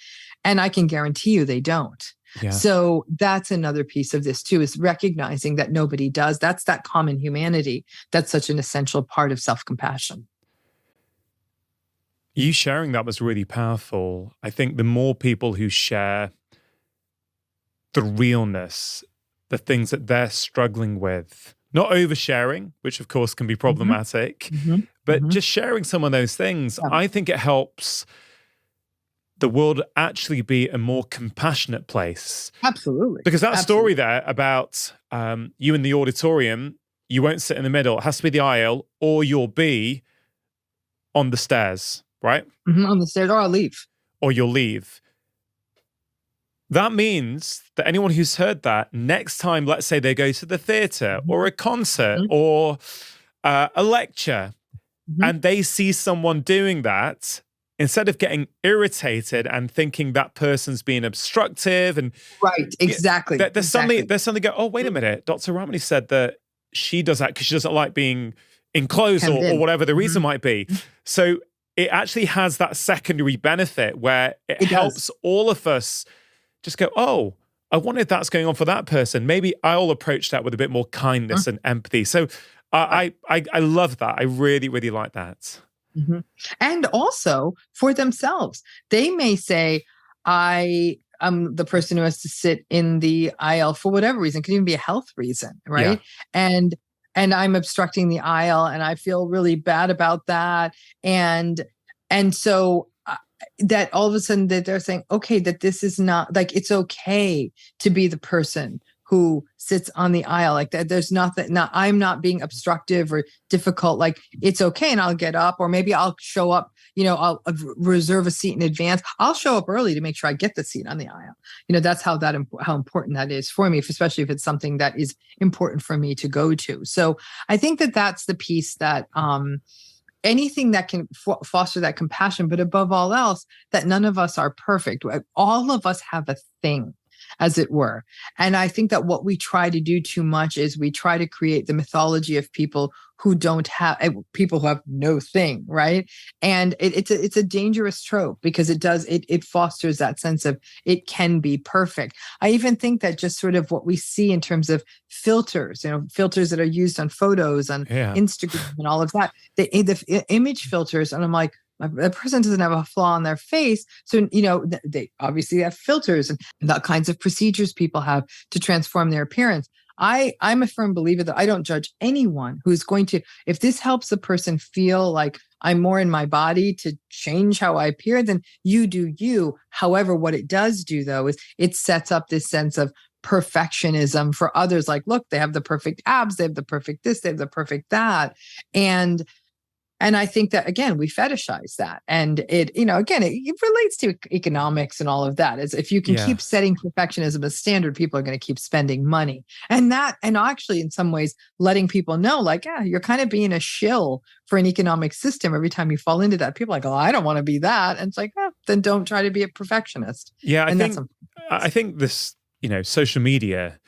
And I can guarantee you they don't. So that's another piece of this too, is recognizing that nobody does. That's that common humanity. That's such an essential part of self-compassion. You sharing that was really powerful. I think the more people who share the realness, the things that they're struggling with, not oversharing, which of course can be problematic, but just sharing some of those things, I think it helps the world actually be a more compassionate place. Absolutely. Because that story there about you in the auditorium, you won't sit in the middle. It has to be the aisle or you'll be on the stairs, right? On the stairs, or I'll leave. Or you'll leave. That means that anyone who's heard that, next time, let's say they go to the theater or a concert or a lecture, and they see someone doing that, instead of getting irritated and thinking that person's being obstructive and exactly. They suddenly go, oh, wait a minute. Dr. Ramani said that she does that because she doesn't like being enclosed or whatever the reason might be. So it actually has that secondary benefit where it helps all of us just go, oh, I wonder if that's going on for that person. Maybe I'll approach that with a bit more kindness and empathy. So I love that. I really, really like that. And also for themselves, they may say, I am the person who has to sit in the aisle for whatever reason. It could even be a health reason, right? And I'm obstructing the aisle and I feel really bad about that. And so that all of a sudden that they're saying, okay, that this is not like, it's okay to be the person who sits on the aisle like that. There's nothing, I'm not being obstructive or difficult. Like it's okay. And I'll get up, or maybe I'll show up, I'll reserve a seat in advance. I'll show up early to make sure I get the seat on the aisle. That's how important that is for me, especially if it's something that is important for me to go to. So I think that that's the piece that, anything that can foster that compassion, but above all else, that none of us are perfect. All of us have a thing, as it were. And I think that what we try to do too much is we try to create the mythology of people who don't have, people who have no thing, right? And it's a dangerous trope because it fosters that sense of it can be perfect. I even think that just sort of what we see in terms of filters, filters that are used on photos, on Instagram and all of that, the image filters, and I'm like, the person doesn't have a flaw on their face. So, they obviously have filters and the kinds of procedures people have to transform their appearance. I'm a firm believer that I don't judge anyone who's going to, if this helps a person feel like I'm more in my body to change how I appear, then you do you. However, what it does do, though, is it sets up this sense of perfectionism for others. Like, look, they have the perfect abs, they have the perfect this, they have the perfect that. And I think that, again, we fetishize that. And it relates to economics and all of that. Is if you can keep setting perfectionism as standard, people are going to keep spending money. And actually, in some ways, letting people know, like, you're kind of being a shill for an economic system every time you fall into that. People are like, oh, I don't want to be that. And it's like, then don't try to be a perfectionist. Yeah, I think this, social media,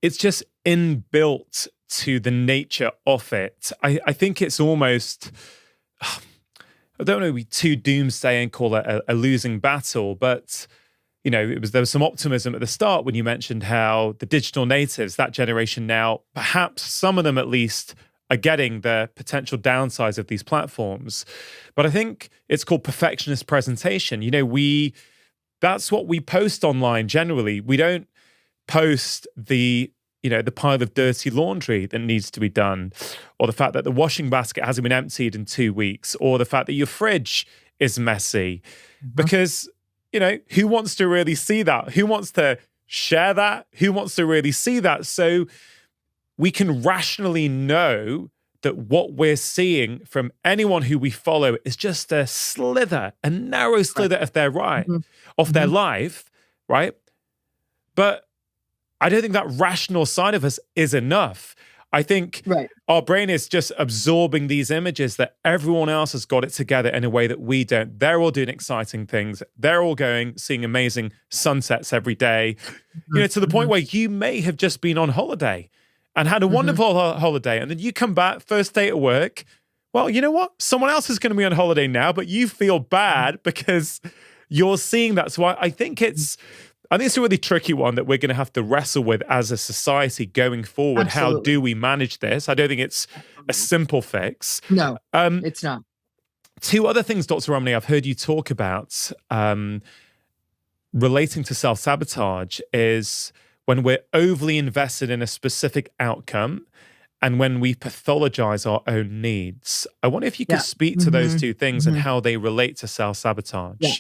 it's just inbuilt to the nature of it. I think it's almost, I don't want to be too doomsday and call it a losing battle, but there was some optimism at the start when you mentioned how the digital natives, that generation now, perhaps some of them at least, are getting the potential downsides of these platforms. But I think it's called perfectionist presentation. That's what we post online generally. We don't post the pile of dirty laundry that needs to be done, or the fact that the washing basket hasn't been emptied in 2 weeks, or the fact that your fridge is messy. Because, who wants to really see that? Who wants to share that? Who wants to really see that? So we can rationally know that what we're seeing from anyone who we follow is just a narrow slither of their their life, right? But I don't think that rational side of us is enough. I think our brain is just absorbing these images that everyone else has got it together in a way that we don't. They're all doing exciting things. They're all seeing amazing sunsets every day, to the point where you may have just been on holiday and had a wonderful holiday. And then you come back, first day at work. Well, you know what? Someone else is going to be on holiday now, but you feel bad because you're seeing that. So I think it's a really tricky one that we're going to have to wrestle with as a society going forward. Absolutely. How do we manage this? I don't think it's a simple fix. No, it's not. Two other things, Dr. Ramani, I've heard you talk about relating to self-sabotage is when we're overly invested in a specific outcome and when we pathologize our own needs. I wonder if you could speak to those two things and how they relate to self-sabotage. Yeah.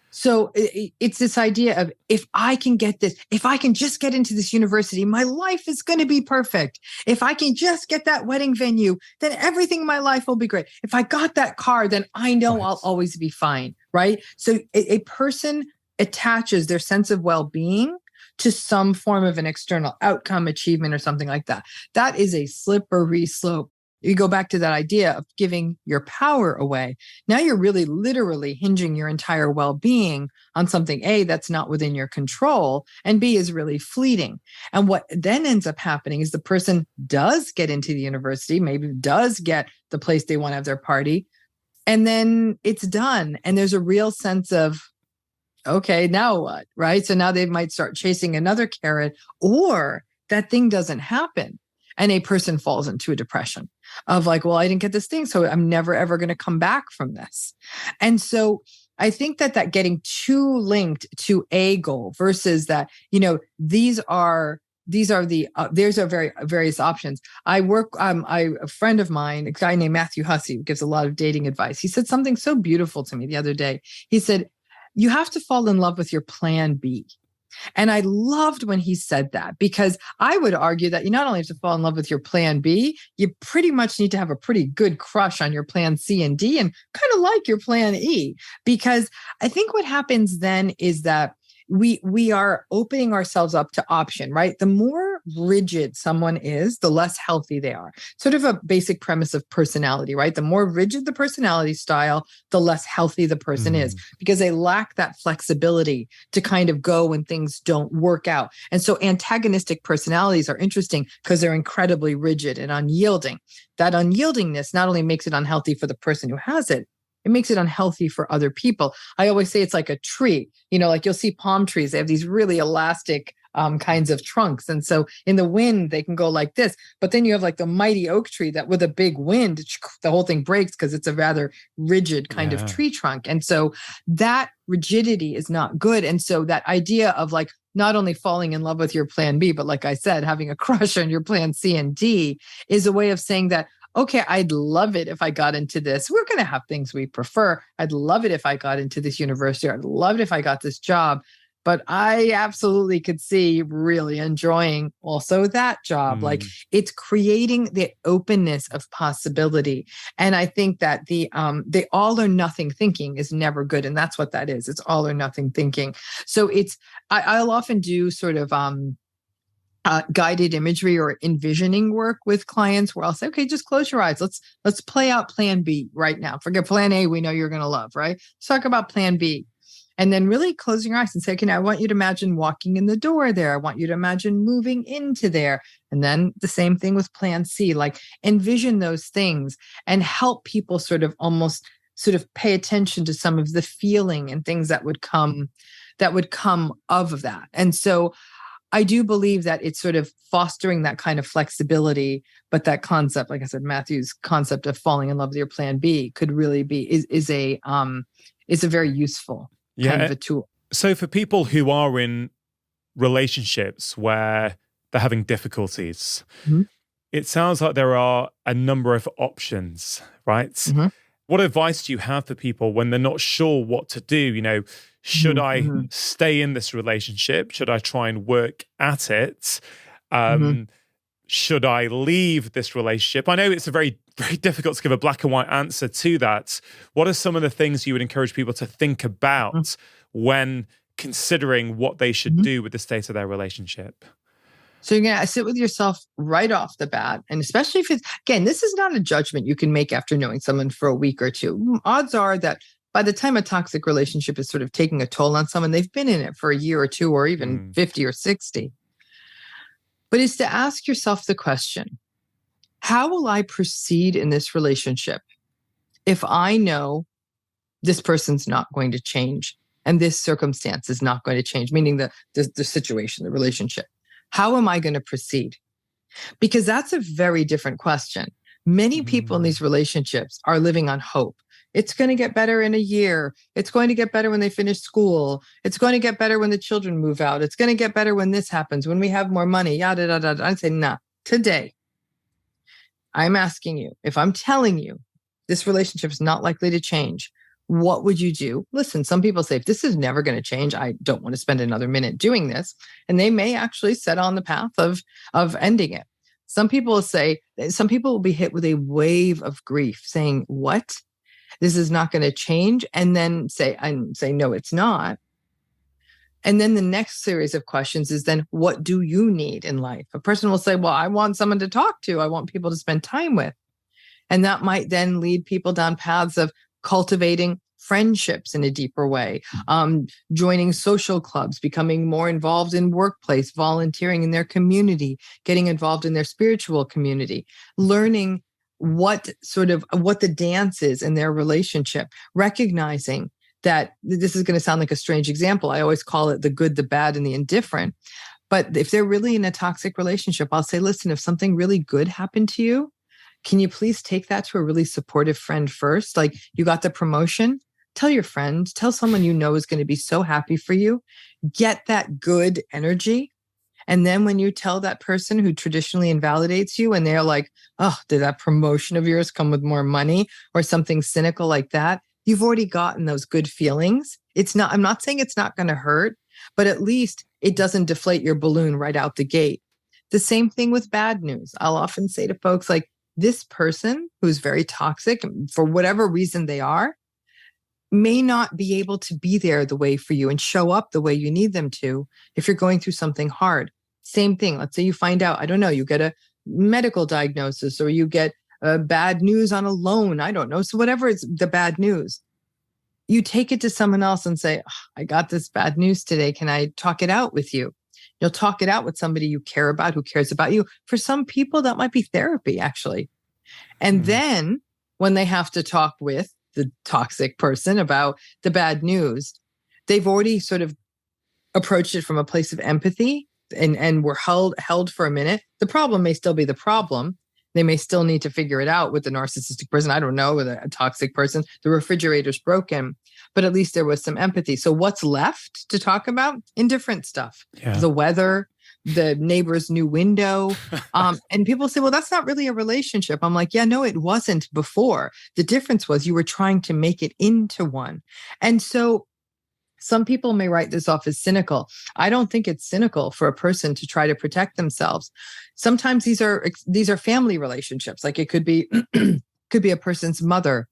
So it's this idea of, if I can just get into this university, my life is going to be perfect. If I can just get that wedding venue, then everything in my life will be great. If I got that car, then I know I'll always be fine, right? So a person attaches their sense of well-being to some form of an external outcome, achievement, or something like that. That is a slippery slope. You go back to that idea of giving your power away. Now you're really literally hinging your entire well-being on something, A, that's not within your control, and B, is really fleeting. And what then ends up happening is the person does get into the university, maybe does get the place they want to have their party, and then it's done. And there's a real sense of, okay, now what, right? So now they might start chasing another carrot, or that thing doesn't happen. And a person falls into a depression of like, well, I didn't get this thing, so I'm never, ever going to come back from this. And so I think that getting too linked to a goal versus that, these are there's various options. I work, a friend of mine, a guy named Matthew Hussey, who gives a lot of dating advice. He said something so beautiful to me the other day. He said, you have to fall in love with your plan B. And I loved when he said that, because I would argue that you not only have to fall in love with your plan B, you pretty much need to have a pretty good crush on your plan C and D and kind of like your plan E. Because I think what happens then is that we are opening ourselves up to option, right? The more rigid someone is, the less healthy they are. Sort of a basic premise of personality, right? The more rigid the personality style, the less healthy the person is, because they lack that flexibility to kind of go when things don't work out. And so antagonistic personalities are interesting because they're incredibly rigid and unyielding. That unyieldingness not only makes it unhealthy for the person who has it, it makes it unhealthy for other people. I always say it's like a tree. Like you'll see palm trees, they have these really elastic kinds of trunks. And so in the wind, they can go like this. But then you have like the mighty oak tree that with a big wind, the whole thing breaks because it's a rather rigid kind of tree trunk. And so that rigidity is not good. And so that idea of like not only falling in love with your plan B, but like I said, having a crush on your plan C and D is a way of saying that, okay, I'd love it if I got into this. We're going to have things we prefer. I'd love it if I got into this university. I'd love it if I got this job. But I absolutely could see really enjoying also that job. Like it's creating the openness of possibility. And I think that the all or nothing thinking is never good. And that's what that is. It's all or nothing thinking. So I'll often do sort of guided imagery or envisioning work with clients where I'll say, okay, just close your eyes. Let's play out plan B right now. Forget plan A, we know you're going to love, right? Let's talk about plan B. And then really closing your eyes and say, okay, now I want you to imagine walking in the door there. I want you to imagine moving into there. And then the same thing with plan C, like envision those things and help people sort of pay attention to some of the feeling and things that would come of that. And so I do believe that it's sort of fostering that kind of flexibility, but that concept, like I said, Matthew's concept of falling in love with your plan B could really be, is a very useful kind of a tool. So for people who are in relationships where they're having difficulties, it sounds like there are a number of options, right? What advice do you have for people when they're not sure what to do? Should I stay in this relationship? Should I try and work at it? Should I leave this relationship? I know it's a very, very difficult to give a black and white answer to that. What are some of the things you would encourage people to think about when considering what they should do with the state of their relationship? So you're going to sit with yourself right off the bat. And especially if again, this is not a judgment you can make after knowing someone for a week or two. Odds are that by the time a toxic relationship is sort of taking a toll on someone, they've been in it for a year or two, or even 50 or 60. But it's to ask yourself the question, how will I proceed in this relationship if I know this person's not going to change and this circumstance is not going to change, meaning the situation, the relationship? How am I going to proceed? Because that's a very different question. Many people in these relationships are living on hope. It's going to get better in a year. It's going to get better when they finish school. It's going to get better when the children move out. It's going to get better when this happens, when we have more money, yada, yada, yada. I'd say, nah, today, I'm asking you, if I'm telling you this relationship is not likely to change, what would you do? Listen, some people say, if this is never going to change, I don't want to spend another minute doing this. And they may actually set on the path of ending it. Some people will be hit with a wave of grief saying, what? This is not going to change. And then say, no, it's not. And then the next series of questions is then, what do you need in life? A person will say, well, I want someone to talk to. I want people to spend time with. And that might then lead people down paths of cultivating friendships in a deeper way, joining social clubs, becoming more involved in workplace, volunteering in their community, getting involved in their spiritual community, learning what the dance is in their relationship, recognizing that this is going to sound like a strange example. I always call it the good, the bad, and the indifferent. But if they're really in a toxic relationship, I'll say, listen, if something really good happened to you, can you please take that to a really supportive friend first? Like you got the promotion, tell your friend, tell someone you know is going to be so happy for you. Get that good energy. And then when you tell that person who traditionally invalidates you and they're like, oh, did that promotion of yours come with more money or something cynical like that? You've already gotten those good feelings. I'm not saying it's not going to hurt, but at least it doesn't deflate your balloon right out the gate. The same thing with bad news. I'll often say to folks like, this person who's very toxic, for whatever reason they are, may not be able to be there the way for you and show up the way you need them to if you're going through something hard. Same thing. Let's say you find out, I don't know, you get a medical diagnosis or you get bad news on a loan. I don't know. So whatever is the bad news, you take it to someone else and say, oh, I got this bad news today. Can I talk it out with you? You'll talk it out with somebody you care about, who cares about you. For some people, that might be therapy, actually. And then when they have to talk with the toxic person about the bad news, they've already sort of approached it from a place of empathy and were held for a minute. The problem may still be the problem. They may still need to figure it out with the narcissistic person. I don't know, with a toxic person. The refrigerator's broken, but at least there was some empathy. So what's left to talk about? Indifferent stuff. Yeah. The weather, the neighbor's new window. And people say, well, that's not really a relationship. I'm like, yeah, no, it wasn't before. The difference was you were trying to make it into one. And so some people may write this off as cynical. I don't think it's cynical for a person to try to protect themselves. Sometimes these are family relationships. Like it could be a person's mother,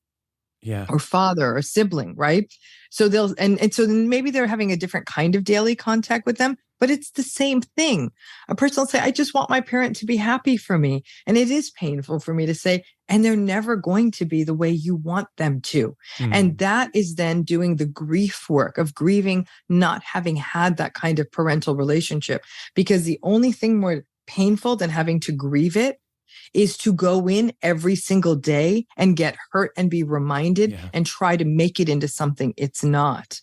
or father or sibling, right? So so then maybe they're having a different kind of daily contact with them, but it's the same thing. A person will say, I just want my parent to be happy for me. And it is painful for me to say, and they're never going to be the way you want them to. And that is then doing the grief work of grieving, not having had that kind of parental relationship. Because the only thing more painful than having to grieve it is to go in every single day and get hurt and be reminded and try to make it into something it's not.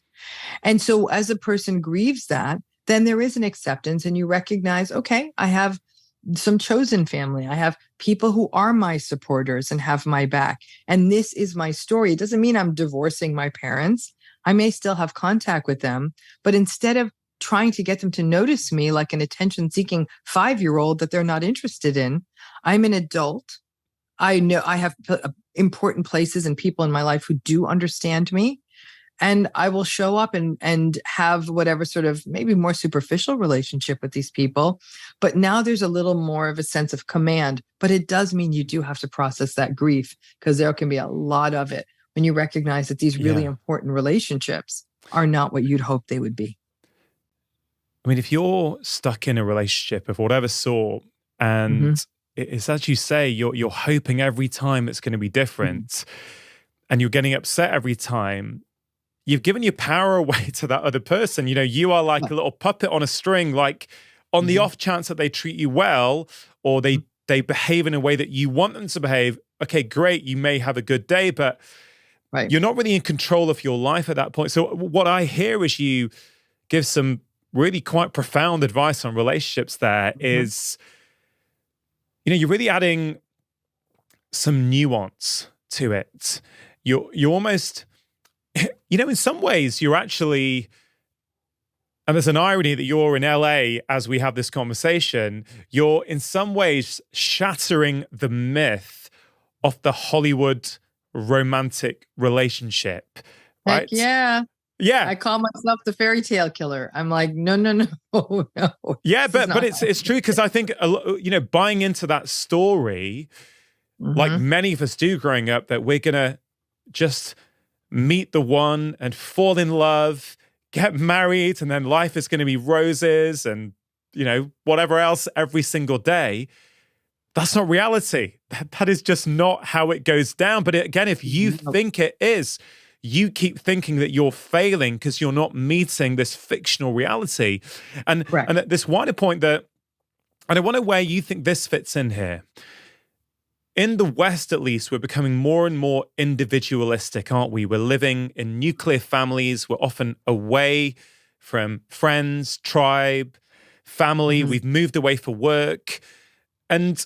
And so as a person grieves that, then there is an acceptance and you recognize, okay, I have some chosen family. I have people who are my supporters and have my back. And this is my story. It doesn't mean I'm divorcing my parents. I may still have contact with them, but instead of trying to get them to notice me like an attention-seeking 5-year-old that they're not interested in, I'm an adult. I know I have important places and people in my life who do understand me. And I will show up and have whatever sort of maybe more superficial relationship with these people. But now there's a little more of a sense of command. But it does mean you do have to process that grief, because there can be a lot of it when you recognize that these really important relationships are not what you'd hope they would be. I mean, if you're stuck in a relationship of whatever sort, and it's as you say, you're hoping every time it's going to be different, and you're getting upset every time, you've given your power away to that other person. You know, you are like a little puppet on a string, like on the off chance that they treat you well, or they behave in a way that you want them to behave. Okay, great. You may have a good day, but you're not really in control of your life at that point. So what I hear is you give some really quite profound advice on relationships there is, you know, you're really adding some nuance to it. You're almost, you know, in some ways you're actually, and there's an irony that you're in LA as we have this conversation, you're in some ways shattering the myth of the Hollywood romantic relationship, right? Heck yeah. Yeah. I call myself the fairy tale killer. I'm like, no. Yeah, but it's true, because I think, you know, buying into that story, like many of us do growing up, that we're going to just meet the one and fall in love, get married, and then life is going to be roses and, you know, whatever else every single day. That's not reality. That is just not how it goes down. But again, if you think it is, you keep thinking that you're failing because you're not meeting this fictional reality. And this wider point that, and I wonder where you think this fits in here. In the West, at least, we're becoming more and more individualistic, aren't we? We're living in nuclear families. We're often away from friends, tribe, family. We've moved away for work. And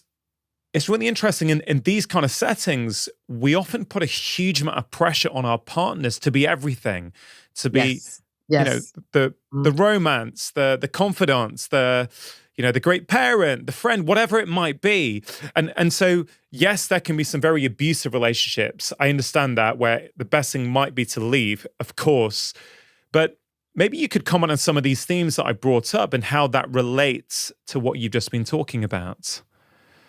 it's really interesting. In these kind of settings, we often put a huge amount of pressure on our partners to be everything, to be, you know, the romance, the confidants, the great parent, the friend, whatever it might be. And so, yes, there can be some very abusive relationships. I understand that, where the best thing might be to leave, of course. But maybe you could comment on some of these themes that I brought up and how that relates to what you've just been talking about.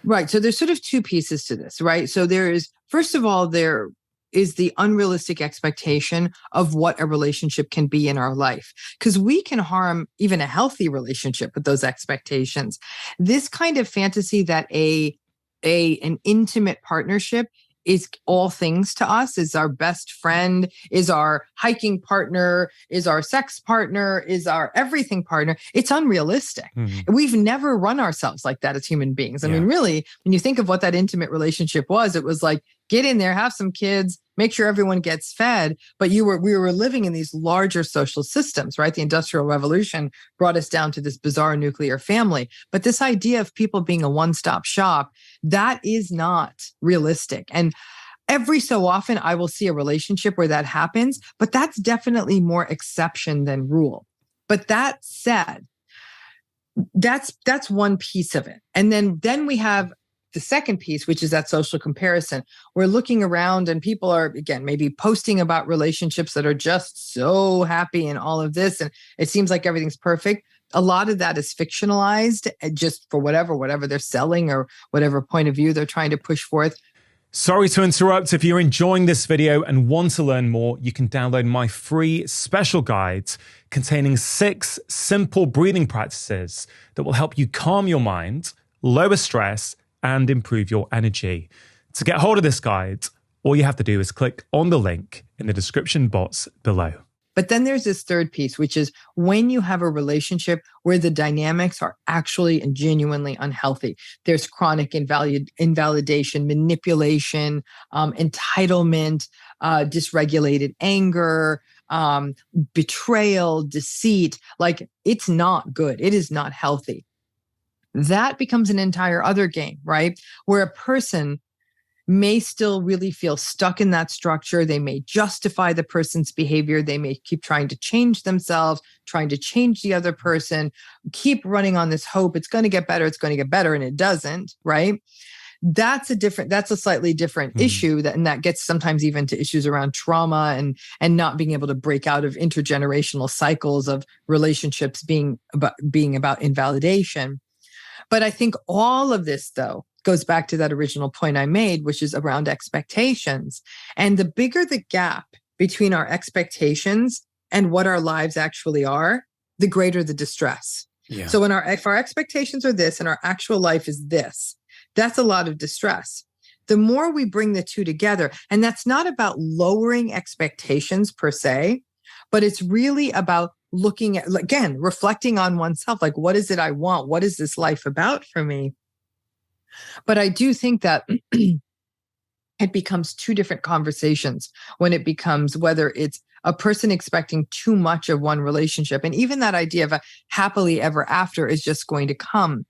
Right. So there's sort of two pieces to this, right? So there is, first of all, there is the unrealistic expectation of what a relationship can be in our life. Because we can harm even a healthy relationship with those expectations. This kind of fantasy that an intimate partnership is all things to us, is our best friend, is our hiking partner, is our sex partner, is our everything partner. It's unrealistic. We've never run ourselves like that as human beings. I mean, really, when you think of what that intimate relationship was, it was like, get in there, have some kids, make sure everyone gets fed. But we were living in these larger social systems, right? The Industrial Revolution brought us down to this bizarre nuclear family. But this idea of people being a one-stop shop, that is not realistic. And every so often I will see a relationship where that happens, but that's definitely more exception than rule. But that said, that's one piece of it. And then we have the second piece, which is that social comparison. We're looking around and people are, again, maybe posting about relationships that are just so happy and all of this. And it seems like everything's perfect. A lot of that is fictionalized just for whatever they're selling or whatever point of view they're trying to push forth. Sorry to interrupt. If you're enjoying this video and want to learn more, you can download my free special guides containing 6 simple breathing practices that will help you calm your mind, lower stress, and improve your energy. To get hold of this guide, all you have to do is click on the link in the description box below. But then there's this third piece, which is when you have a relationship where the dynamics are actually and genuinely unhealthy. There's chronic invalidation, manipulation, entitlement, dysregulated anger, betrayal, deceit. Like, it's not good. It is not healthy. That becomes an entire other game, right? Where a person may still really feel stuck in that structure. They may justify the person's behavior. They may keep trying to change themselves, trying to change the other person, keep running on this hope. It's going to get better. It's going to get better. And it doesn't, right? That's a slightly different issue and that gets sometimes even to issues around trauma and not being able to break out of intergenerational cycles of relationships being about invalidation. But I think all of this, though, goes back to that original point I made, which is around expectations. And the bigger the gap between our expectations and what our lives actually are, the greater the distress. Yeah. So if our expectations are this and our actual life is this, that's a lot of distress. The more we bring the two together, and that's not about lowering expectations per se, but it's really about looking at, again, reflecting on oneself, like, what is it I want? What is this life about for me? But I do think that it becomes two different conversations when it becomes whether it's a person expecting too much of one relationship. And even that idea of a happily ever after is just going to come.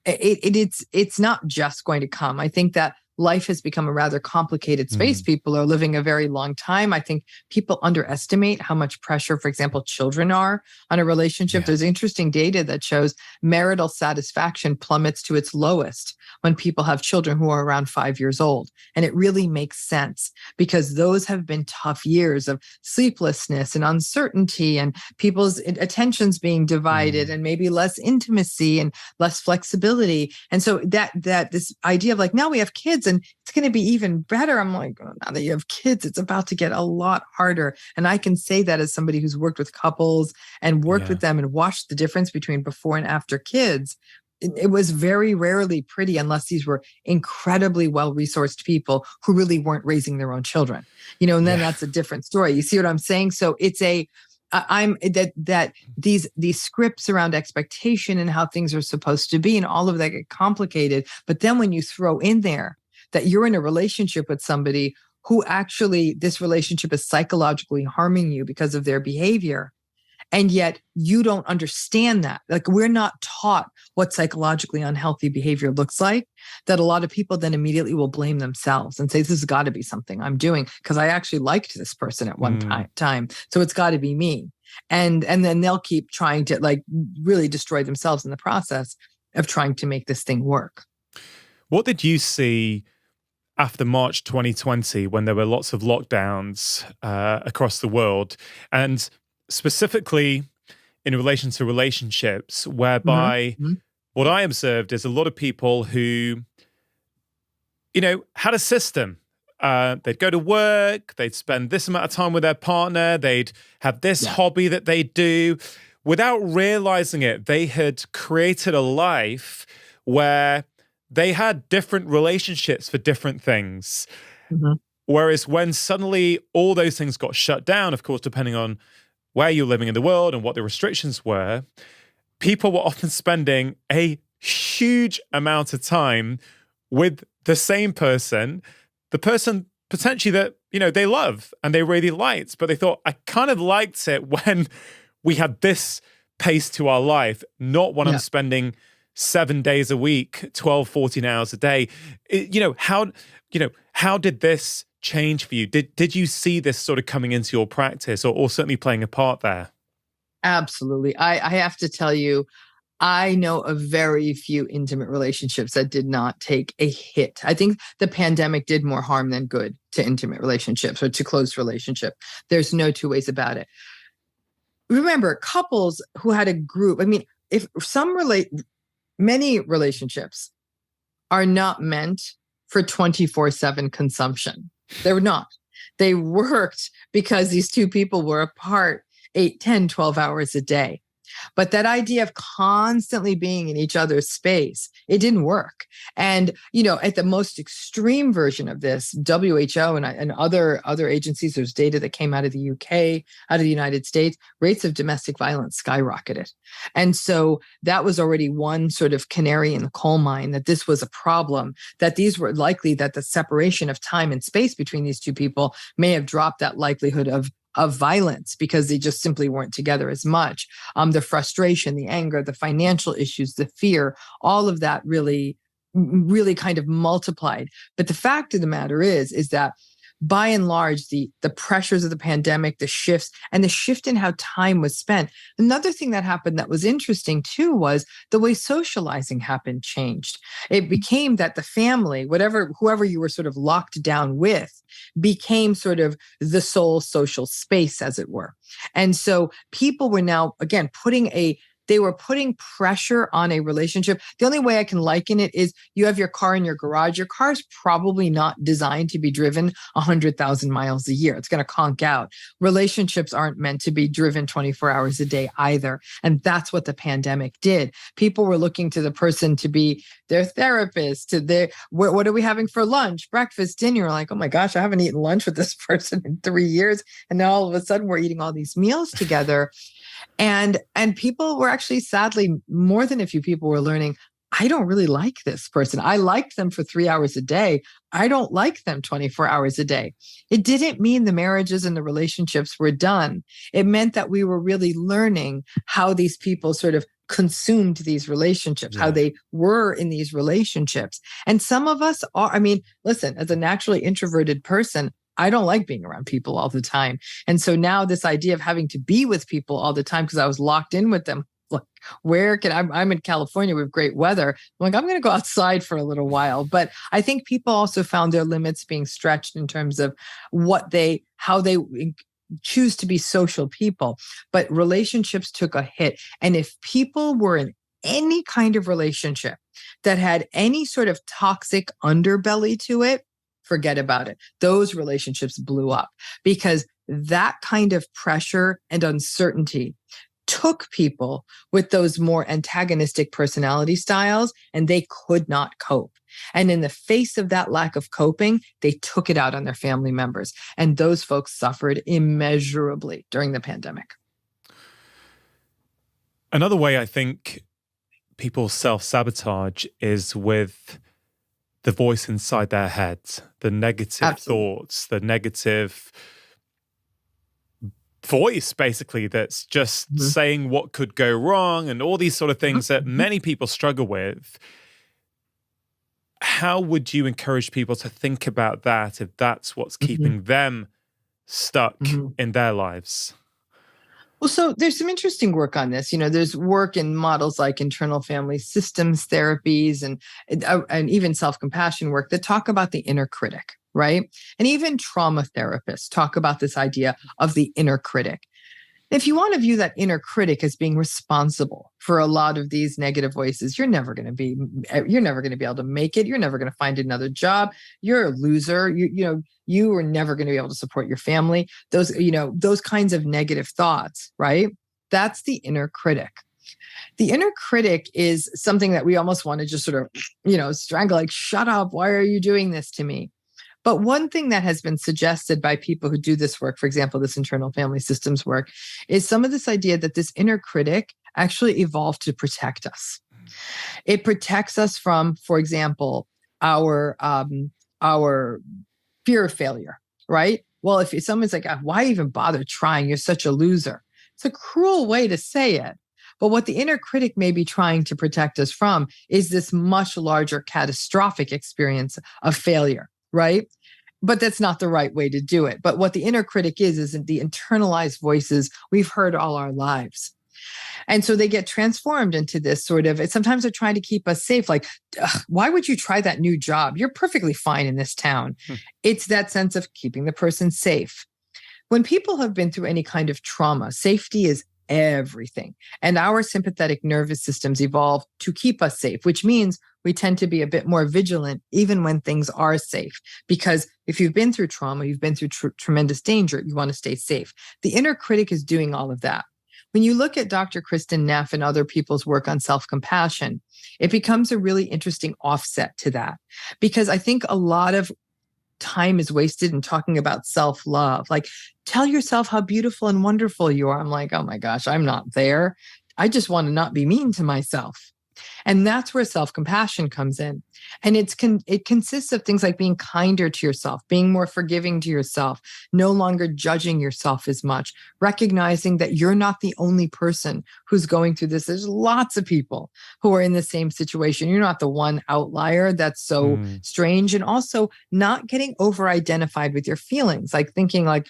It's not just going to come. I think that life has become a rather complicated space. People are living a very long time. I think people underestimate how much pressure, for example, children are on a relationship. Yeah. There's interesting data that shows marital satisfaction plummets to its lowest when people have children who are around 5 years old. And it really makes sense because those have been tough years of sleeplessness and uncertainty and people's attentions being divided and maybe less intimacy and less flexibility. And so that this idea of like, now we have kids and it's going to be even better. I'm like, oh, now that you have kids, it's about to get a lot harder. And I can say that as somebody who's worked with couples and worked with them and watched the difference between before and after kids. It was very rarely pretty unless these were incredibly well-resourced people who really weren't raising their own children, and then that's a different story. You see what I'm saying? So it's these scripts around expectation and how things are supposed to be and all of that get complicated. But then when you throw in there that you're in a relationship with somebody who actually this relationship is psychologically harming you because of their behavior, and yet you don't understand that. Like, we're not taught what psychologically unhealthy behavior looks like, that a lot of people then immediately will blame themselves and say, this has got to be something I'm doing because I actually liked this person at one time. So it's got to be me. And then they'll keep trying to like really destroy themselves in the process of trying to make this thing work. What did you see after March 2020 when there were lots of lockdowns across the world? And specifically in relation to relationships, whereby what I observed is a lot of people who, had a system they'd go to work, they'd spend this amount of time with their partner, they'd have this hobby that they do. Without realizing it, they had created a life where they had different relationships for different things. Mm-hmm. Whereas when suddenly all those things got shut down, of course, depending on where you're living in the world and what the restrictions were, people were often spending a huge amount of time with the same person, the person potentially that, they love and they really liked, but they thought, I kind of liked it when we had this pace to our life, not when I'm spending 7 days a week, 12, 14 hours a day. How did this change for you? Did you see this sort of coming into your practice or certainly playing a part there? Absolutely. I have to tell you, I know of very few intimate relationships that did not take a hit. I think the pandemic did more harm than good to intimate relationships or to close relationship. There's no two ways about it. Remember, couples who had a group, if many relationships are not meant for 24/7 consumption. They're not. They worked because these two people were apart 8, 10, 12 hours a day. But that idea of constantly being in each other's space, it didn't work. And, at the most extreme version of this, WHO and other agencies, there's data that came out of the UK, out of the United States, rates of domestic violence skyrocketed. And so that was already one sort of canary in the coal mine, that this was a problem, that these were likely that the separation of time and space between these two people may have dropped that likelihood of violence because they just simply weren't together as much. The frustration, the anger, the financial issues, the fear, all of that really, really kind of multiplied. But the fact of the matter is that by and large, the pressures of the pandemic, the shifts, and the shift in how time was spent. Another thing that happened that was interesting too was the way socializing changed. It became that the family, whoever you were sort of locked down with, became sort of the sole social space, as it were. And so people were now, again, they were putting pressure on a relationship. The only way I can liken it is you have your car in your garage. Your car is probably not designed to be driven 100,000 miles a year. It's going to conk out. Relationships aren't meant to be driven 24 hours a day either. And that's what the pandemic did. People were looking to the person to be their therapist, what are we having for lunch, breakfast, dinner? Like, oh my gosh, I haven't eaten lunch with this person in 3 years. And now all of a sudden we're eating all these meals together. And people were actually, sadly, more than a few people were learning, I don't really like this person. I liked them for 3 hours a day. I don't like them 24 hours a day. It didn't mean the marriages and the relationships were done. It meant that we were really learning how these people sort of consumed these relationships, how they were in these relationships. And some of us are, listen, as a naturally introverted person, I don't like being around people all the time. And so now this idea of having to be with people all the time because I was locked in with them, like, I'm in California with great weather. I'm like, I'm going to go outside for a little while. But I think people also found their limits being stretched in terms of how they choose to be social people. But relationships took a hit. And if people were in any kind of relationship that had any sort of toxic underbelly to it, forget about it. Those relationships blew up because that kind of pressure and uncertainty took people with those more antagonistic personality styles, and they could not cope. And in the face of that lack of coping, they took it out on their family members. And those folks suffered immeasurably during the pandemic. Another way I think people self-sabotage is with the voice inside their heads, the negative thoughts, the negative voice, basically, that's just saying what could go wrong and all these sort of things that many people struggle with. How would you encourage people to think about that if that's what's keeping them stuck in their lives? Well, so there's some interesting work on this. There's work in models like internal family systems therapies and even self-compassion work that talk about the inner critic, right? And even trauma therapists talk about this idea of the inner critic. If you want to view that inner critic as being responsible for a lot of these negative voices, you're never going to be able to make it. You're never going to find another job. You're a loser. You are never going to be able to support your family. Those kinds of negative thoughts, right? That's the inner critic. The inner critic is something that we almost want to just sort of, strangle, like, shut up. Why are you doing this to me? But one thing that has been suggested by people who do this work, for example, this internal family systems work, is some of this idea that this inner critic actually evolved to protect us. It protects us from, for example, our fear of failure, right? Well, if someone's like, why even bother trying? You're such a loser. It's a cruel way to say it. But what the inner critic may be trying to protect us from is this much larger catastrophic experience of failure. Right? But that's not the right way to do it. But what the inner critic is the internalized voices we've heard all our lives. And so they get transformed into this sort of, sometimes they're trying to keep us safe. Like, why would you try that new job? You're perfectly fine in this town. It's that sense of keeping the person safe. When people have been through any kind of trauma, safety is everything. And our sympathetic nervous systems evolve to keep us safe, which means we tend to be a bit more vigilant even when things are safe. Because if you've been through trauma, you've been through tremendous danger, you want to stay safe. The inner critic is doing all of that. When you look at Dr. Kristin Neff and other people's work on self-compassion, it becomes a really interesting offset to that. Because I think a lot of time is wasted in talking about self-love. Like, tell yourself how beautiful and wonderful you are. I'm like, oh my gosh, I'm not there. I just want to not be mean to myself. And that's where self-compassion comes in. And it consists of things like being kinder to yourself, being more forgiving to yourself, no longer judging yourself as much, recognizing that you're not the only person who's going through this. There's lots of people who are in the same situation. You're not the one outlier that's so strange. And also not getting over-identified with your feelings, like thinking like,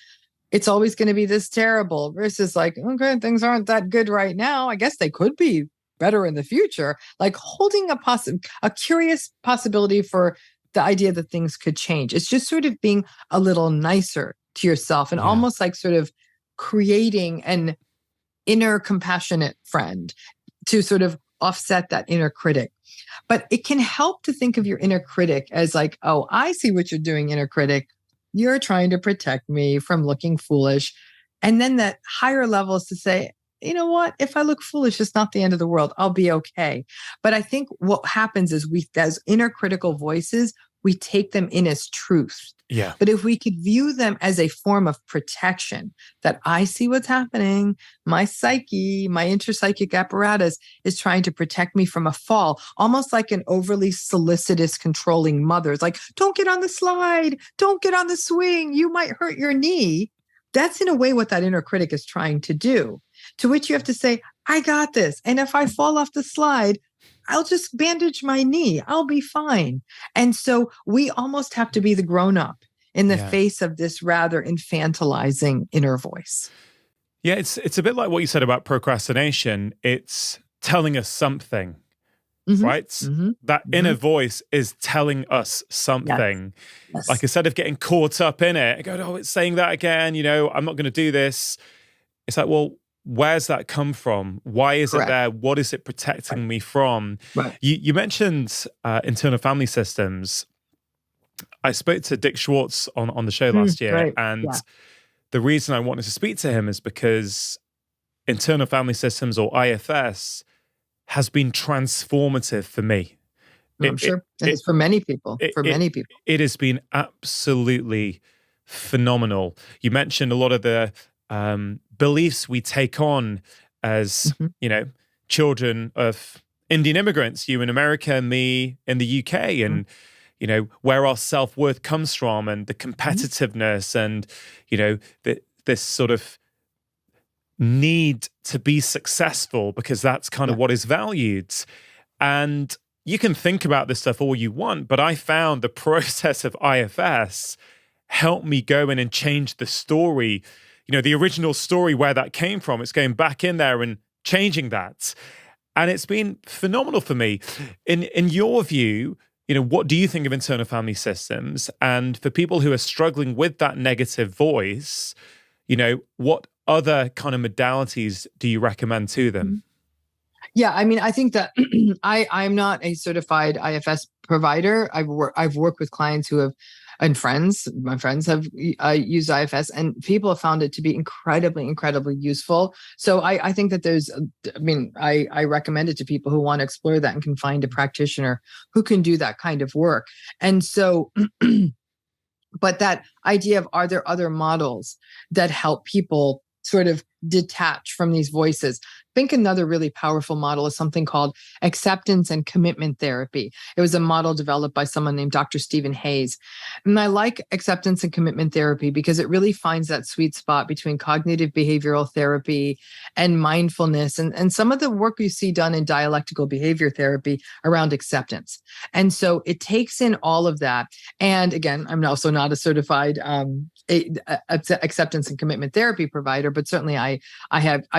it's always going to be this terrible versus like, okay, things aren't that good right now. I guess they could be better in the future, like holding a curious possibility for the idea that things could change. It's just sort of being a little nicer to yourself and almost like sort of creating an inner compassionate friend to sort of offset that inner critic. But it can help to think of your inner critic as like, oh, I see what you're doing, inner critic. You're trying to protect me from looking foolish. And then that higher level is to say, you know what? If I look foolish, it's not the end of the world. I'll be okay. But I think what happens is as inner critical voices, we take them in as truth. Yeah. But if we could view them as a form of protection, that I see what's happening, my psyche, my interpsychic apparatus is trying to protect me from a fall, almost like an overly solicitous, controlling mother. It's like, don't get on the slide, don't get on the swing, you might hurt your knee. That's in a way what that inner critic is trying to do. To which you have to say, I got this. And if I fall off the slide, I'll just bandage my knee. I'll be fine. And so we almost have to be the grown-up in the face of this rather infantilizing inner voice. Yeah, it's a bit like what you said about procrastination. It's telling us something, right? That inner voice is telling us something. Yes. Like, instead of getting caught up in it, go, oh, it's saying that again, I'm not going to do this. It's like, well, where's that come from? Why is it there? What is it protecting me from? Right. You mentioned internal family systems. I spoke to Dick Schwartz on the show last year, and the reason I wanted to speak to him is because internal family systems, or IFS, has been transformative for me. I'm sure it is for many people. It has been absolutely phenomenal. You mentioned a lot of the beliefs we take on as, children of Indian immigrants, you in America, me in the UK, and, where our self-worth comes from, and the competitiveness and, this sort of need to be successful because that's kind of what is valued. And you can think about this stuff all you want, but I found the process of IFS helped me go in and change the story. The original story, where that came from, it's going back in there and changing that. And it's been phenomenal for me. In your view, what do you think of internal family systems? And for people who are struggling with that negative voice, what other kind of modalities do you recommend to them? Yeah, I mean, I think that I'm not a certified IFS provider. I've worked with clients who have, and my friends have used IFS, and people have found it to be incredibly useful. So I think that I recommend it to people who want to explore that and can find a practitioner who can do that kind of work. And so, but that idea of, are there other models that help people sort of detach from these voices? I think another really powerful model is something called acceptance and commitment therapy. It was a model developed by someone named Dr. Stephen Hayes. And I like acceptance and commitment therapy because it really finds that sweet spot between cognitive behavioral therapy and mindfulness and some of the work you see done in dialectical behavior therapy around acceptance. And so it takes in all of that. And again, I'm also not a certified acceptance and commitment therapy provider, but certainly I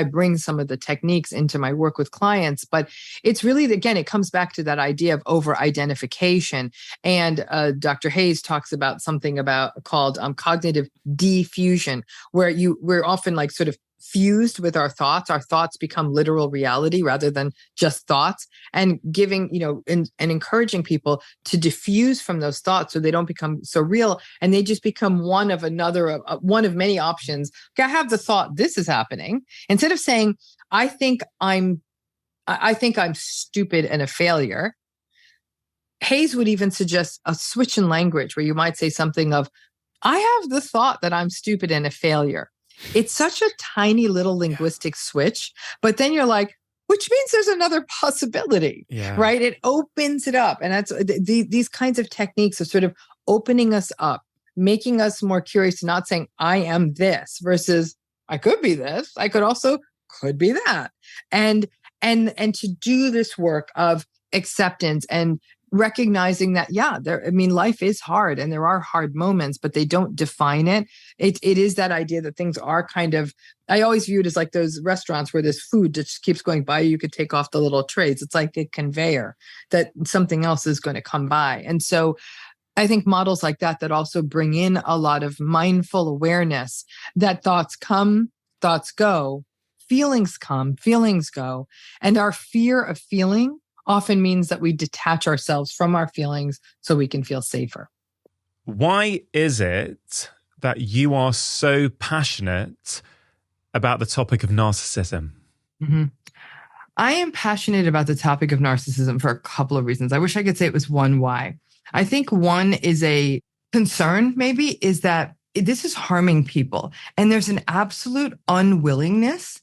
bring some of the techniques into my work with clients. But it's really, again, it comes back to that idea of over-identification. And Dr. Hayes talks about something called cognitive diffusion, where we're often like sort of fused with our thoughts. Our thoughts become literal reality rather than just thoughts, and giving, and encouraging people to diffuse from those thoughts so they don't become so real and they just become one of many options. Okay, I have the thought this is happening, instead of saying, I think I'm stupid and a failure. Hayes would even suggest a switch in language where you might say something of, I have the thought that I'm stupid and a failure. It's such a tiny little linguistic switch, but then you're like, which means there's another possibility, right? It opens it up. And that's these kinds of techniques are sort of opening us up, making us more curious, not saying I am this versus I could be this. I could be that. And to do this work of acceptance and recognizing that, life is hard and there are hard moments, but they don't define it. It is that idea that things are kind of, I always view it as like those restaurants where this food just keeps going by. You could take off the little trays. It's like a conveyor that something else is going to come by. And so I think models like that also bring in a lot of mindful awareness that thoughts come, thoughts go, feelings come, feelings go. And our fear of feeling often means that we detach ourselves from our feelings so we can feel safer. Why is it that you are so passionate about the topic of narcissism? Mm-hmm. I am passionate about the topic of narcissism for a couple of reasons. I wish I could say it was one why. I think one is a concern, maybe, is that this is harming people. And there's an absolute unwillingness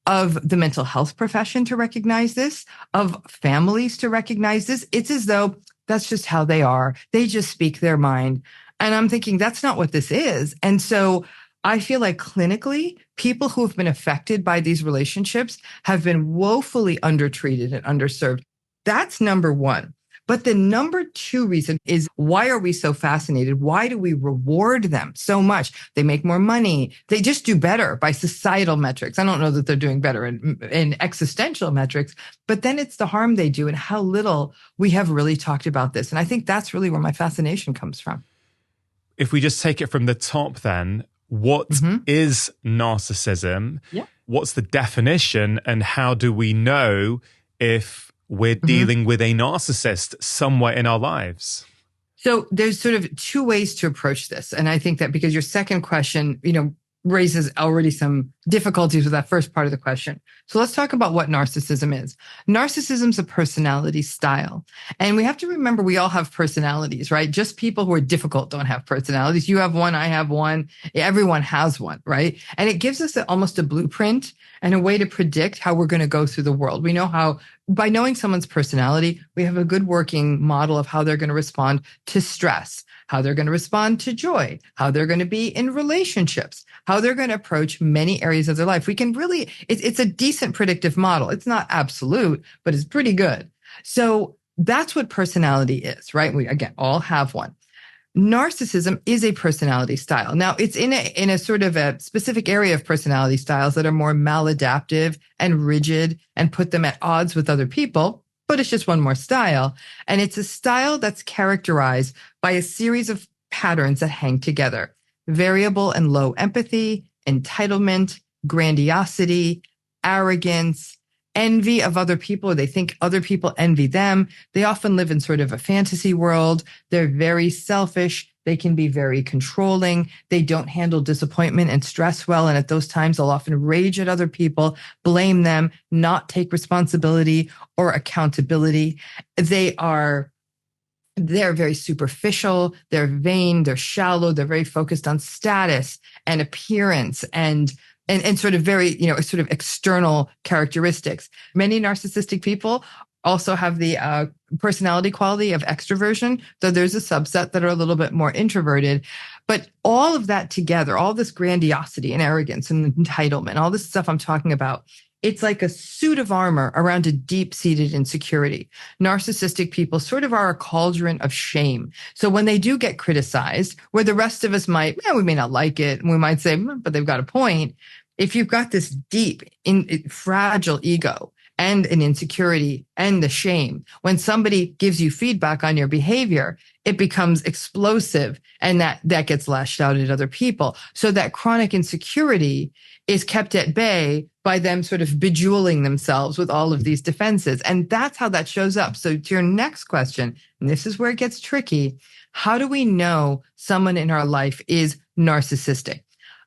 of the mental health profession to recognize this, of families to recognize this. It's as though that's just how they are. They just speak their mind. And I'm thinking that's not what this is. And so I feel like clinically, people who have been affected by these relationships have been woefully undertreated and underserved. That's number one. But the number two reason is, why are we so fascinated? Why do we reward them so much? They make more money. They just do better by societal metrics. I don't know that they're doing better in existential metrics, but then it's the harm they do and how little we have really talked about this. And I think that's really where my fascination comes from. If we just take it from the top then, what is narcissism? Yeah. What's the definition, and how do we know if we're dealing with a narcissist somewhere in our lives? So there's sort of two ways to approach this. And I think that because your second question, raises already some difficulties with that first part of the question. So let's talk about what narcissism is. Narcissism is a personality style. And we have to remember we all have personalities, right? Just people who are difficult don't have personalities. You have one, I have one, everyone has one, right? And it gives us almost a blueprint and a way to predict how we're going to go through the world. We know how, by knowing someone's personality, we have a good working model of how they're going to respond to stress, how they're going to respond to joy, how they're going to be in relationships, how they're going to approach many areas of their life. We can really, it's a decent predictive model. It's not absolute, but it's pretty good. So that's what personality is, right? We, again, all have one. Narcissism is a personality style. Now, it's in a sort of a specific area of personality styles that are more maladaptive and rigid and put them at odds with other people, but it's just one more style. And it's a style that's characterized by a series of patterns that hang together: variable and low empathy, entitlement, grandiosity, arrogance, envy of other people. They think other people envy them. They often live in sort of a fantasy world. They're very selfish. They can be very controlling. They don't handle disappointment and stress well. And at those times, they'll often rage at other people, blame them, not take responsibility or accountability. They're very superficial. They're vain. They're shallow. They're very focused on status and appearance and sort of very, sort of external characteristics. Many narcissistic people also have the personality quality of extroversion, though there's a subset that are a little bit more introverted. But all of that together, all this grandiosity and arrogance and entitlement, all this stuff I'm talking about, it's like a suit of armor around a deep-seated insecurity. Narcissistic people sort of are a cauldron of shame. So when they do get criticized, where the rest of us we may not like it, and we might say, but they've got a point. If you've got this deep, fragile ego and an insecurity and the shame, when somebody gives you feedback on your behavior, it becomes explosive, and that gets lashed out at other people. So that chronic insecurity is kept at bay by them sort of bejeweling themselves with all of these defenses. And that's how that shows up. So to your next question, and this is where it gets tricky, how do we know someone in our life is narcissistic?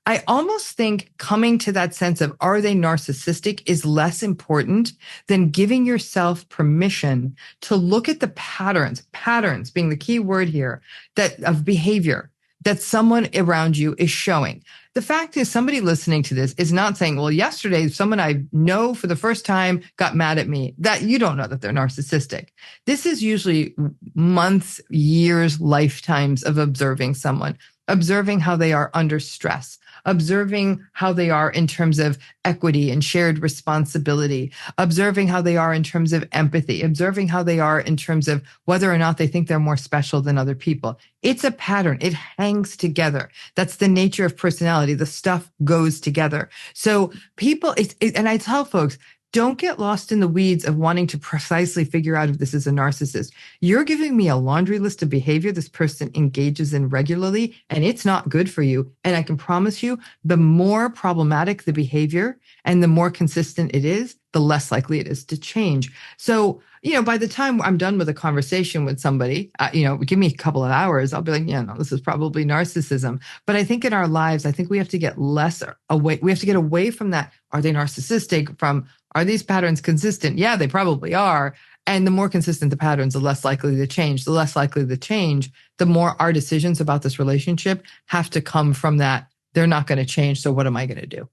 I almost think coming to that sense of are they narcissistic is less important than giving yourself permission to look at the patterns being the key word here, that of behavior that someone around you is showing. The fact is, somebody listening to this is not saying, well, yesterday someone I know for the first time got mad at me. That you don't know that they're narcissistic. This is usually months, years, lifetimes of observing someone, observing how they are under stress, observing how they are in terms of equity and shared responsibility, observing how they are in terms of empathy, observing how they are in terms of whether or not they think they're more special than other people. It's a pattern. It hangs together. That's the nature of personality. The stuff goes together. So people, and I tell folks, don't get lost in the weeds of wanting to precisely figure out if this is a narcissist. You're giving me a laundry list of behavior this person engages in regularly, and it's not good for you. And I can promise you, the more problematic the behavior and the more consistent it is, the less likely it is to change. So, by the time I'm done with a conversation with somebody, give me a couple of hours, I'll be like, yeah, no, this is probably narcissism. But I think in our lives, I think we have to get away. We have to get away from that. Are they narcissistic? From, are these patterns consistent? Yeah, they probably are. And the more consistent the patterns, the less likely to change. The less likely to change, the more our decisions about this relationship have to come from that. They're not going to change. So what am I going to do?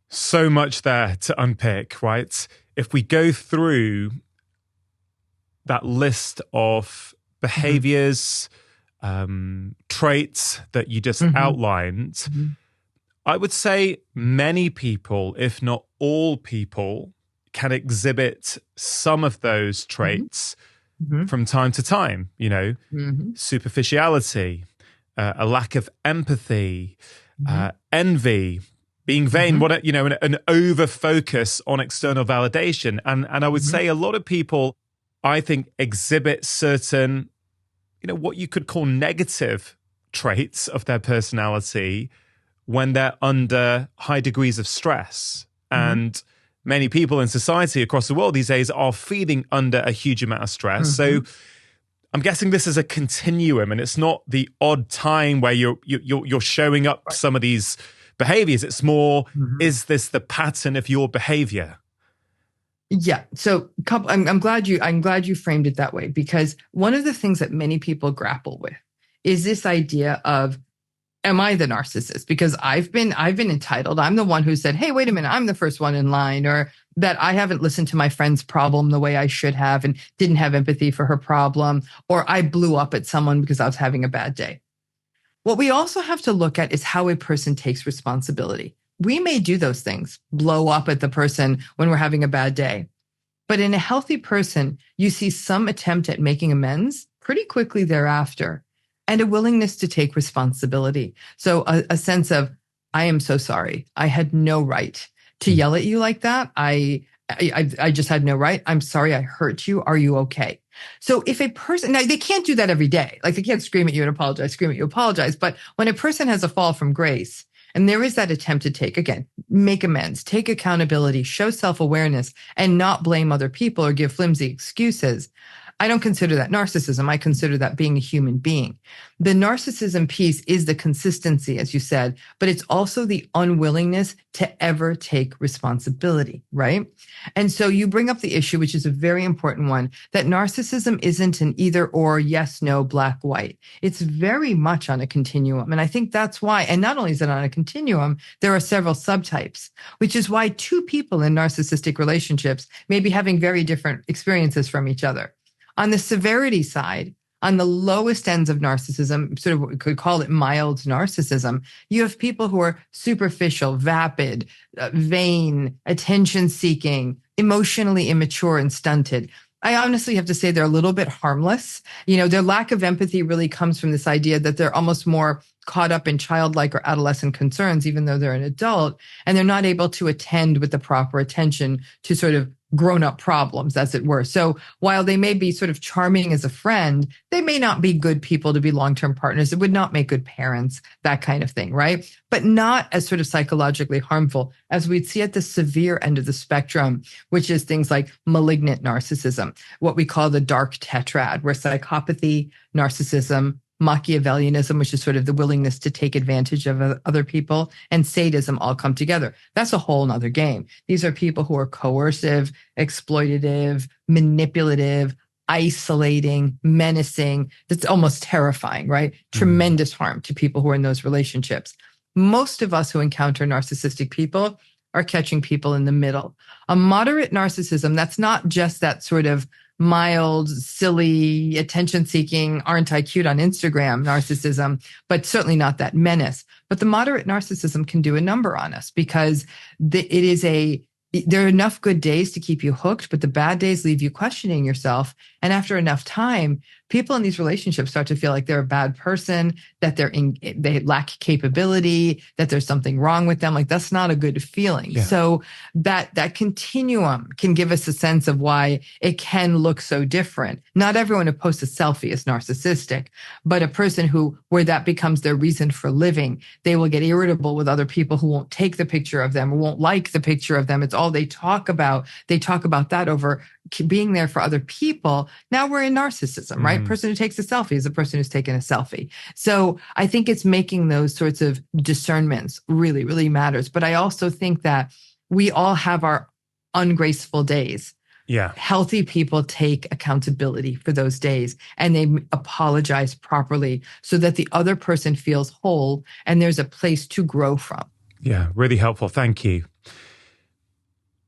So much there to unpick, right? If we go through that list of behaviors, traits that you just outlined, I would say many people, if not all people, can exhibit some of those traits from time to time, superficiality, a lack of empathy, envy, being vain, an over focus on external validation. And I would say a lot of people, I think, exhibit certain, what you could call negative traits of their personality when they're under high degrees of stress. And many people in society across the world these days are feeling under a huge amount of stress. So I'm guessing this is a continuum, and it's not the odd time where you're showing up some of these behaviors. It's more, is this the pattern of your behavior? Yeah. So I'm glad you framed it that way, because one of the things that many people grapple with is this idea of, am I the narcissist? Because I've been entitled. I'm the one who said, hey, wait a minute, I'm the first one in line, or that I haven't listened to my friend's problem the way I should have and didn't have empathy for her problem, or I blew up at someone because I was having a bad day. What we also have to look at is how a person takes responsibility. We may do those things, blow up at the person when we're having a bad day. But in a healthy person, you see some attempt at making amends pretty quickly thereafter, and a willingness to take responsibility. So a sense of, I am so sorry. I had no right to yell at you like that. I just had no right. I'm sorry I hurt you. Are you okay? So if a person, now they can't do that every day. Like they can't scream at you and apologize, scream at you, apologize. But when a person has a fall from grace And there is that attempt to make amends, take accountability, show self-awareness, and not blame other people or give flimsy excuses. I don't consider that narcissism. I consider that being a human being. The narcissism piece is the consistency, as you said, but it's also the unwillingness to ever take responsibility, right? And so you bring up the issue, which is a very important one, that narcissism isn't an either or, yes, no, black, white. It's very much on a continuum. And I think that's why, and not only is it on a continuum, there are several subtypes, which is why two people in narcissistic relationships may be having very different experiences from each other. On the severity side, on the lowest ends of narcissism, sort of what we could call it mild narcissism, you have people who are superficial, vapid, vain, attention-seeking, emotionally immature and stunted. I honestly have to say they're a little bit harmless. Their lack of empathy really comes from this idea that they're almost more caught up in childlike or adolescent concerns, even though they're an adult, and they're not able to attend with the proper attention to sort of grown-up problems, as it were. So while they may be sort of charming as a friend, they may not be good people to be long-term partners. It would not make good parents, that kind of thing, right? But not as sort of psychologically harmful as we'd see at the severe end of the spectrum, which is things like malignant narcissism, what we call the dark tetrad, where psychopathy, narcissism, Machiavellianism, which is sort of the willingness to take advantage of other people, and sadism all come together. That's a whole nother game. These are people who are coercive, exploitative, manipulative, isolating, menacing. That's almost terrifying, right? Tremendous harm to people who are in those relationships. Most of us who encounter narcissistic people are catching people in the middle. A moderate narcissism, that's not just that sort of mild, silly, attention-seeking, aren't I cute on Instagram narcissism, but certainly not that menace. But the moderate narcissism can do a number on us because there are enough good days to keep you hooked, but the bad days leave you questioning yourself. And after enough time, people in these relationships start to feel like they're a bad person, that they lack capability, that there's something wrong with them. Like that's not a good feeling. Yeah. So that continuum can give us a sense of why it can look so different. Not everyone who posts a selfie is narcissistic, but a person where that becomes their reason for living, they will get irritable with other people who won't take the picture of them or won't like the picture of them. It's all they talk about. They talk about that over being there for other people. Now we're in narcissism, right? Person who takes a selfie is a person who's taken a selfie. So I think it's making those sorts of discernments really, really matters. But I also think that we all have our ungraceful days. Yeah. Healthy people take accountability for those days and they apologize properly so that the other person feels whole and there's a place to grow from. Yeah, really helpful. Thank you.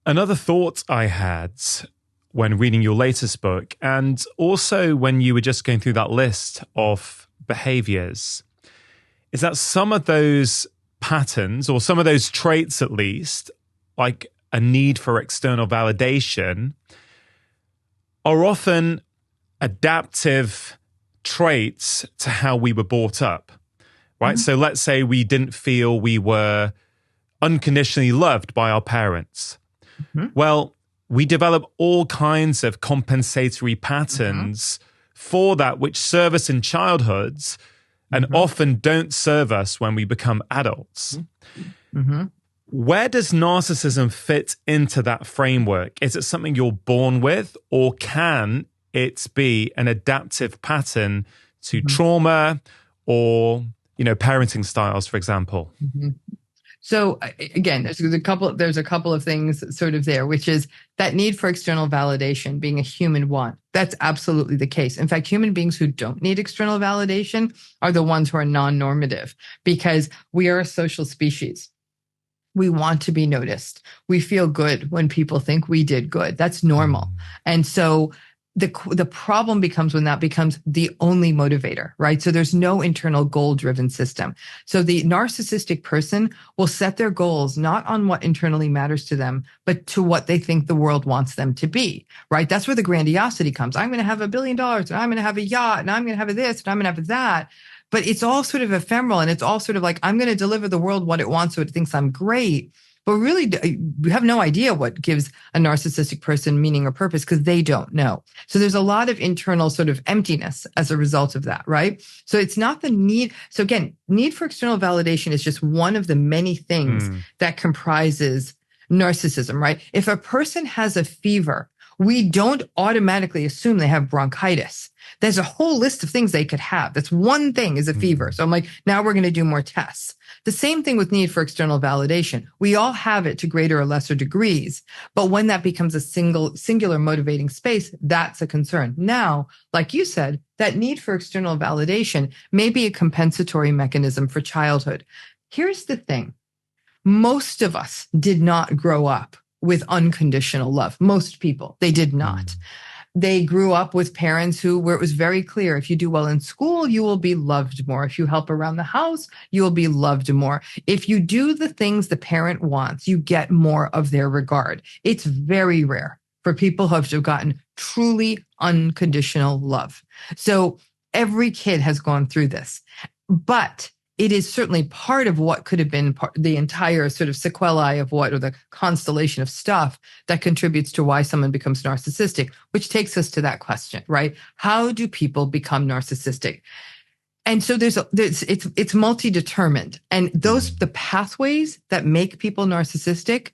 Another thought I had when reading your latest book, and also when you were just going through that list of behaviors, is that some of those patterns, or some of those traits at least, like a need for external validation, are often adaptive traits to how we were brought up, right? So let's say we didn't feel we were unconditionally loved by our parents. Well, we develop all kinds of compensatory patterns for that, which serve us in childhoods and often don't serve us when we become adults. Where does narcissism fit into that framework? Is it something you're born with, or can it be an adaptive pattern to trauma or, parenting styles, for example? So again, there's a couple of things sort of there, which is that need for external validation being a human want. That's absolutely the case. In fact, human beings who don't need external validation are the ones who are non-normative because we are a social species. We want to be noticed. We feel good when people think we did good. That's normal. And so the problem becomes when that becomes the only motivator, right? So there's no internal goal-driven system. So the narcissistic person will set their goals not on what internally matters to them, but to what they think the world wants them to be, right? That's where the grandiosity comes. I'm going to have $1 billion, and I'm going to have a yacht, and I'm going to have this, and I'm going to have that. But it's all sort of ephemeral, and it's all sort of like, I'm going to deliver the world what it wants so it thinks I'm great. But really, we have no idea what gives a narcissistic person meaning or purpose because they don't know. So there's a lot of internal sort of emptiness as a result of that, right? So it's not the need. So again, need for external validation is just one of the many things that comprises narcissism, right? If a person has a fever, we don't automatically assume they have bronchitis. There's a whole list of things they could have. That's one thing is a fever. So I'm like, now we're going to do more tests. The same thing with need for external validation. We all have it to greater or lesser degrees, but when that becomes a singular motivating space, that's a concern. Now, like you said, that need for external validation may be a compensatory mechanism for childhood. Here's the thing. Most of us did not grow up with unconditional love. Most people, they did not. They grew up with parents where it was very clear, if you do well in school, you will be loved more. If you help around the house, you will be loved more. If you do the things the parent wants, you get more of their regard. It's very rare for people who have gotten truly unconditional love. So every kid has gone through this, but it is certainly part of what could have been the entire sort of sequelae of or the constellation of stuff that contributes to why someone becomes narcissistic, which takes us to that question, right? How do people become narcissistic? And so it's multi-determined. And the pathways that make people narcissistic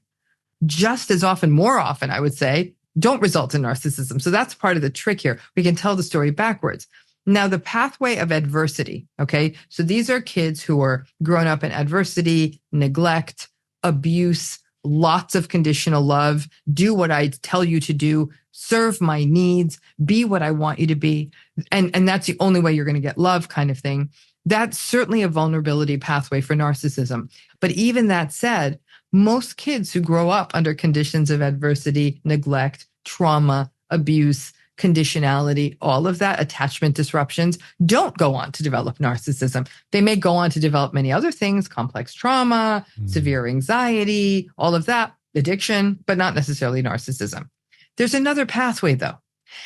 just as often, more often, I would say, don't result in narcissism. So that's part of the trick here. We can tell the story backwards. Now, the pathway of adversity, okay? So these are kids who are grown up in adversity, neglect, abuse, lots of conditional love, do what I tell you to do, serve my needs, be what I want you to be. And that's the only way you're going to get love kind of thing. That's certainly a vulnerability pathway for narcissism. But even that said, most kids who grow up under conditions of adversity, neglect, trauma, abuse, conditionality, all of that, attachment disruptions, don't go on to develop narcissism. They may go on to develop many other things, complex trauma, severe anxiety, all of that, addiction, but not necessarily narcissism. There's another pathway though.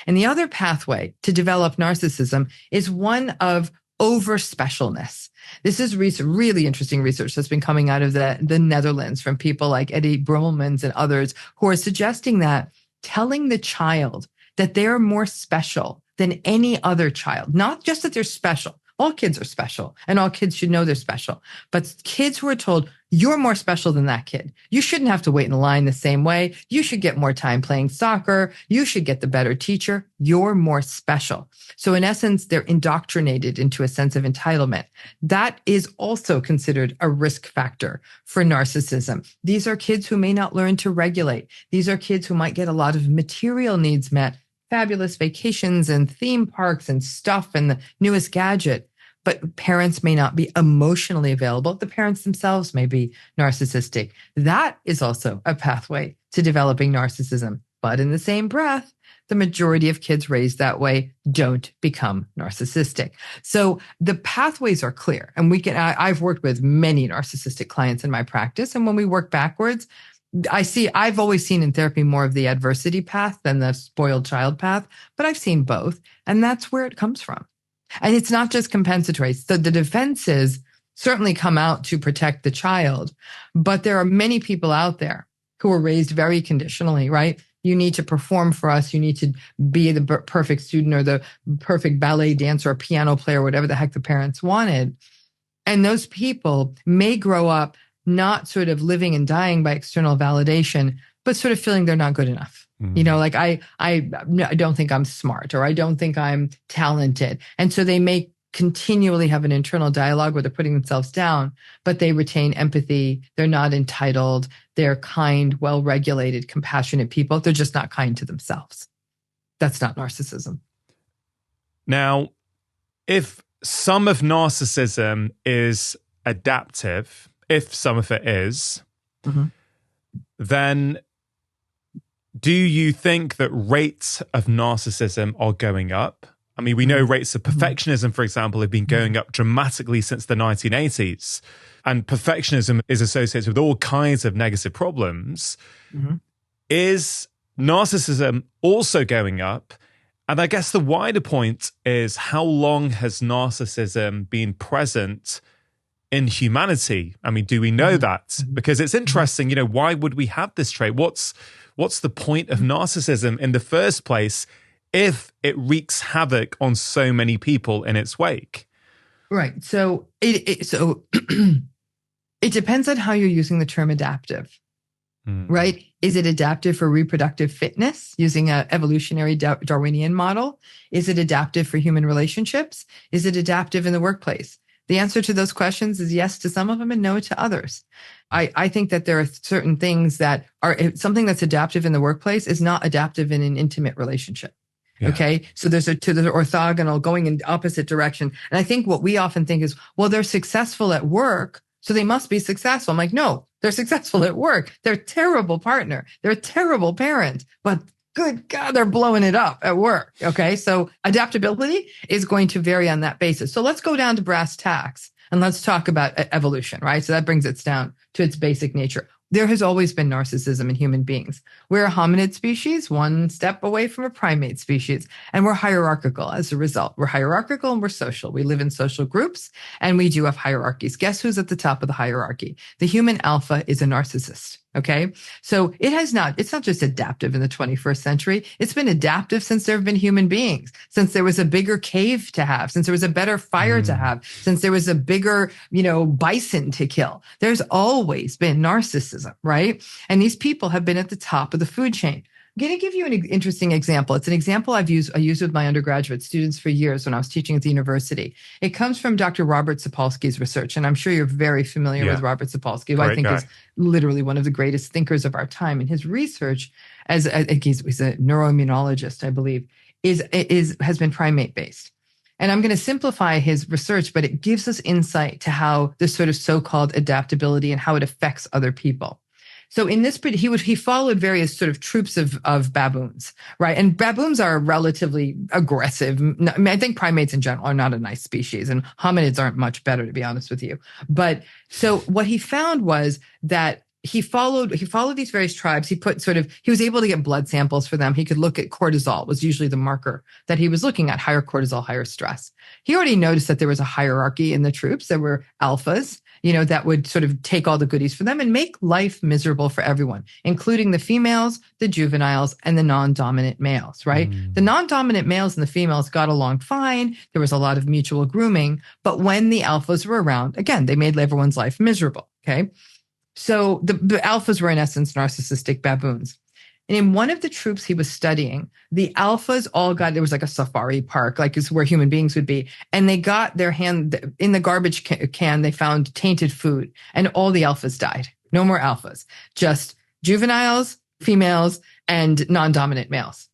And the other pathway to develop narcissism is one of over specialness. This is really interesting research that's been coming out of the Netherlands from people like Eddie Brummelmans and others who are suggesting that telling the child that they're more special than any other child. Not just that they're special. All kids are special and all kids should know they're special. But kids who are told, you're more special than that kid. You shouldn't have to wait in line the same way. You should get more time playing soccer. You should get the better teacher. You're more special. So in essence, they're indoctrinated into a sense of entitlement. That is also considered a risk factor for narcissism. These are kids who may not learn to regulate. These are kids who might get a lot of material needs met, fabulous vacations and theme parks and stuff and the newest gadget. But parents may not be emotionally available. The parents themselves may be narcissistic. That is also a pathway to developing narcissism. But in the same breath, the majority of kids raised that way don't become narcissistic. So the pathways are clear. And I've worked with many narcissistic clients in my practice. And when we work backwards, I've always seen in therapy more of the adversity path than the spoiled child path, but I've seen both. And that's where it comes from. And it's not just compensatory. So the defenses certainly come out to protect the child, but there are many people out there who are raised very conditionally, right? You need to perform for us. You need to be the perfect student or the perfect ballet dancer or piano player, whatever the heck the parents wanted. And those people may grow up not sort of living and dying by external validation, but sort of feeling they're not good enough. You know, like I don't think I'm smart or I don't think I'm talented. And so they may continually have an internal dialogue where they're putting themselves down, but they retain empathy. They're not entitled. They're kind, well-regulated, compassionate people. They're just not kind to themselves. That's not narcissism. Now, if some of narcissism is adaptive, if some of it is, then do you think that rates of narcissism are going up? I mean, we know rates of perfectionism, for example, have been going up dramatically since the 1980s. And perfectionism is associated with all kinds of negative problems. Is narcissism also going up? And I guess the wider point is, how long has narcissism been present in humanity? I mean, do we know that? Because it's interesting, why would we have this trait? What's the point of narcissism in the first place if it wreaks havoc on so many people in its wake? Right. So it depends on how you're using the term adaptive, right? Is it adaptive for reproductive fitness using an evolutionary Darwinian model? Is it adaptive for human relationships? Is it adaptive in the workplace? The answer to those questions is yes to some of them and no to others. I think that there are certain things that are something that's adaptive in the workplace is not adaptive in an intimate relationship. Yeah. Okay. So there's the orthogonal going in opposite direction. And I think what we often think is, well, they're successful at work, so they must be successful. I'm like, no, they're successful at work. They're a terrible partner. They're a terrible parent, but good God, they're blowing it up at work. Okay. So adaptability is going to vary on that basis. So let's go down to brass tacks and let's talk about evolution, right? So that brings it down to its basic nature. There has always been narcissism in human beings. We're a hominid species, one step away from a primate species, and we're hierarchical as a result. We're hierarchical and we're social. We live in social groups and we do have hierarchies. Guess who's at the top of the hierarchy? The human alpha is a narcissist. Okay. So it's not just adaptive in the 21st century. It's been adaptive since there have been human beings, since there was a bigger cave to have, since there was a better fire to have, since there was a bigger, bison to kill. There's always been narcissism, right? And these people have been at the top of the food chain. I'm going to give you an interesting example. It's an example I used with my undergraduate students for years when I was teaching at the university. It comes from Dr. Robert Sapolsky's research, and I'm sure you're very familiar with Robert Sapolsky, who I think is literally one of the greatest thinkers of our time. And his research, he's a neuroimmunologist, I believe, has been primate based. And I'm going to simplify his research, but it gives us insight to how this sort of so-called adaptability and how it affects other people. So in this, he followed various sort of troops of baboons, right? And baboons are relatively aggressive. I mean, I think primates in general are not a nice species, and hominids aren't much better, to be honest with you. But so what he found was that he followed these various tribes. He was able to get blood samples for them. He could look at cortisol, was usually the marker that he was looking at. Higher cortisol, higher stress. He already noticed that there was a hierarchy in the troops. There were alphas, that would sort of take all the goodies for them and make life miserable for everyone, including the females, the juveniles, and the non-dominant males, right? The non-dominant males and the females got along fine. There was a lot of mutual grooming. But when the alphas were around, again, they made everyone's life miserable, okay? So the alphas were in essence narcissistic baboons. And in one of the troops he was studying, the alphas there was like a safari park, like it's where human beings would be. And they got their hand in the garbage can, they found tainted food and all the alphas died. No more alphas, just juveniles, females, and non-dominant males.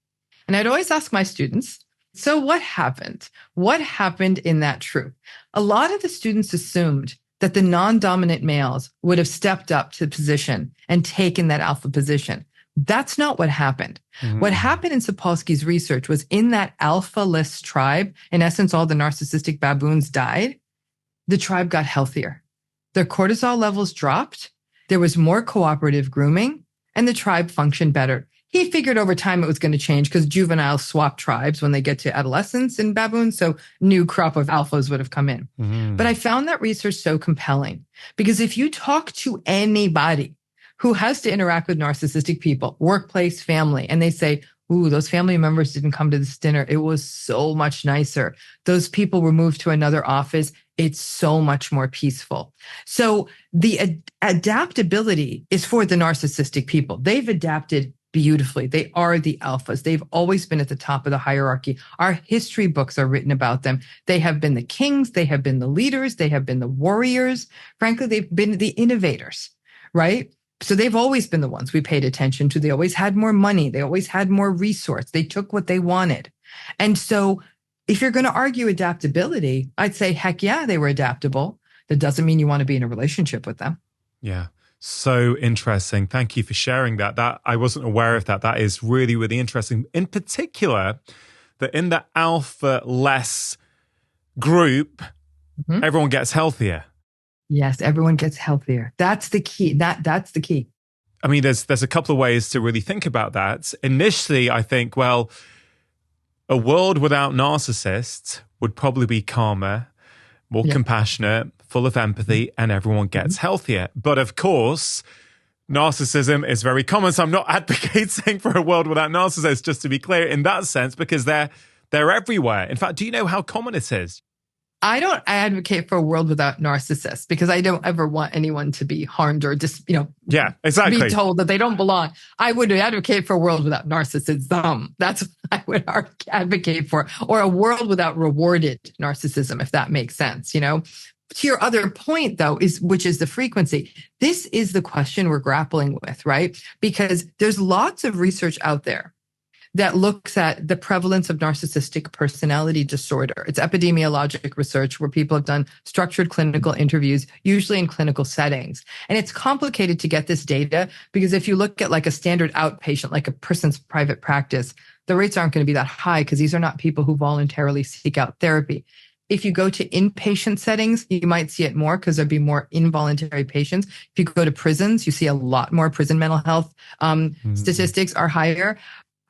And I'd always ask my students, so what happened? What happened in that troop? A lot of the students assumed that the non-dominant males would have stepped up to the position and taken that alpha position. That's not what happened. What happened in Sapolsky's research was in that alpha-less tribe, in essence, all the narcissistic baboons died. The tribe got healthier. Their cortisol levels dropped. There was more cooperative grooming, and the tribe functioned better. He figured over time it was going to change because juveniles swap tribes when they get to adolescence in baboons. So new crop of alphas would have come in. But I found that research so compelling because if you talk to anybody who has to interact with narcissistic people, workplace, family, and they say, ooh, those family members didn't come to this dinner. It was so much nicer. Those people were moved to another office. It's so much more peaceful. So the adaptability is for the narcissistic people. They've adapted beautifully. They are the alphas. They've always been at the top of the hierarchy. Our history books are written about them. They have been the kings. They have been the leaders. They have been the warriors. Frankly, they've been the innovators, right? So they've always been the ones we paid attention to. They always had more money. They always had more resource. They took what they wanted. And so if you're going to argue adaptability, I'd say, heck yeah, they were adaptable. That doesn't mean you want to be in a relationship with them. Yeah. So interesting. Thank you for sharing that. That I wasn't aware of that. That is really, really interesting. In particular, that in the alpha-less group, everyone gets healthier. Yes, everyone gets healthier. That's the key. That's the key. I mean, there's a couple of ways to really think about that. Initially, I think, well, a world without narcissists would probably be calmer. more compassionate, full of empathy, and everyone gets healthier. But of course, narcissism is very common. So I'm not advocating for a world without narcissists, just to be clear in that sense, because they're everywhere. In fact, do you know how common it is? I don't advocate for a world without narcissists because I don't ever want anyone to be harmed or just, yeah, exactly, be told that they don't belong. I would advocate for a world without narcissism. That's what I would advocate for, or a world without rewarded narcissism, if that makes sense, To your other point, though, which is the frequency. This is the question we're grappling with, right? Because there's lots of research out there that looks at the prevalence of narcissistic personality disorder. It's epidemiologic research where people have done structured clinical interviews, usually in clinical settings. And it's complicated to get this data because if you look at like a standard outpatient, like a person's private practice, the rates aren't going to be that high because these are not people who voluntarily seek out therapy. If you go to inpatient settings, you might see it more because there'd be more involuntary patients. If you go to prisons, you see a lot more prison mental health statistics are higher.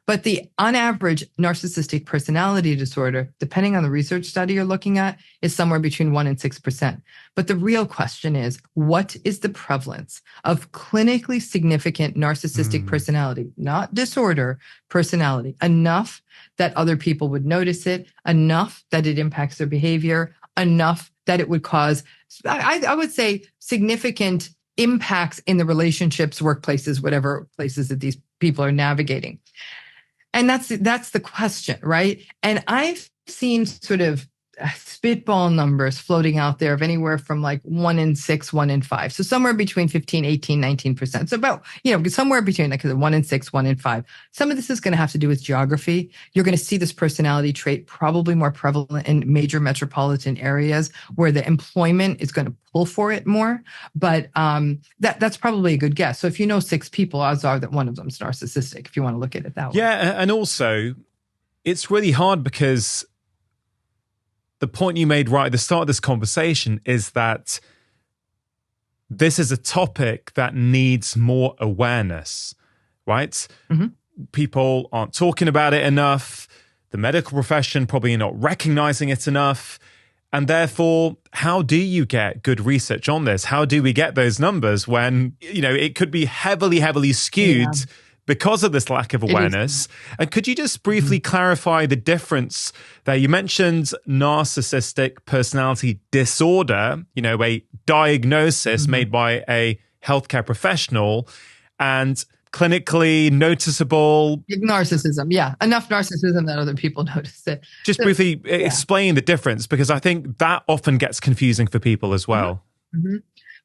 But on average, narcissistic personality disorder, depending on the research study you're looking at, is somewhere between 1% and 6%. But the real question is, what is the prevalence of clinically significant narcissistic personality, not disorder, personality, enough that other people would notice it, enough that it impacts their behavior, enough that it would cause, I would say, significant impacts in the relationships, workplaces, whatever places that these people are navigating. And that's the question, right? And I've seen sort of spitball numbers floating out there of anywhere from like 1 in 6, 1 in 5. So somewhere between 15, 18, 19%. So about, somewhere between like 1 in 6, 1 in 5. Some of this is going to have to do with geography. You're going to see this personality trait probably more prevalent in major metropolitan areas where the employment is going to pull for it more. But that's probably a good guess. So if you know 6 people, odds are that one of them is narcissistic, if you want to look at it that way. Yeah, and also it's really hard because the point you made right at the start of this conversation is that this is a topic that needs more awareness, right? Mm-hmm. People aren't talking about it enough. The medical profession probably not recognizing it enough. And therefore, how do you get good research on this? How do we get those numbers when, it could be heavily, heavily skewed because of this lack of awareness? And could you just briefly clarify the difference there? You mentioned narcissistic personality disorder, a diagnosis made by a healthcare professional, and clinically noticeable narcissism. Yeah. Enough narcissism that other people notice it. Just briefly explain the difference, because I think that often gets confusing for people as well. Mm-hmm.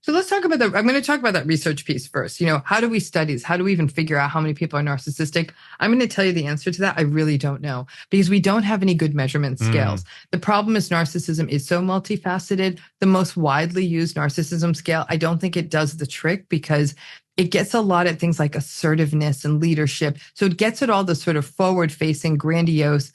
So let's talk about I'm going to talk about that research piece first. How do we study this? How do we even figure out how many people are narcissistic? I'm going to tell you the answer to that. I really don't know because we don't have any good measurement scales. The problem is narcissism is so multifaceted. The most widely used narcissism scale, I don't think it does the trick because it gets a lot at things like assertiveness and leadership. So it gets at all the sort of forward-facing, grandiose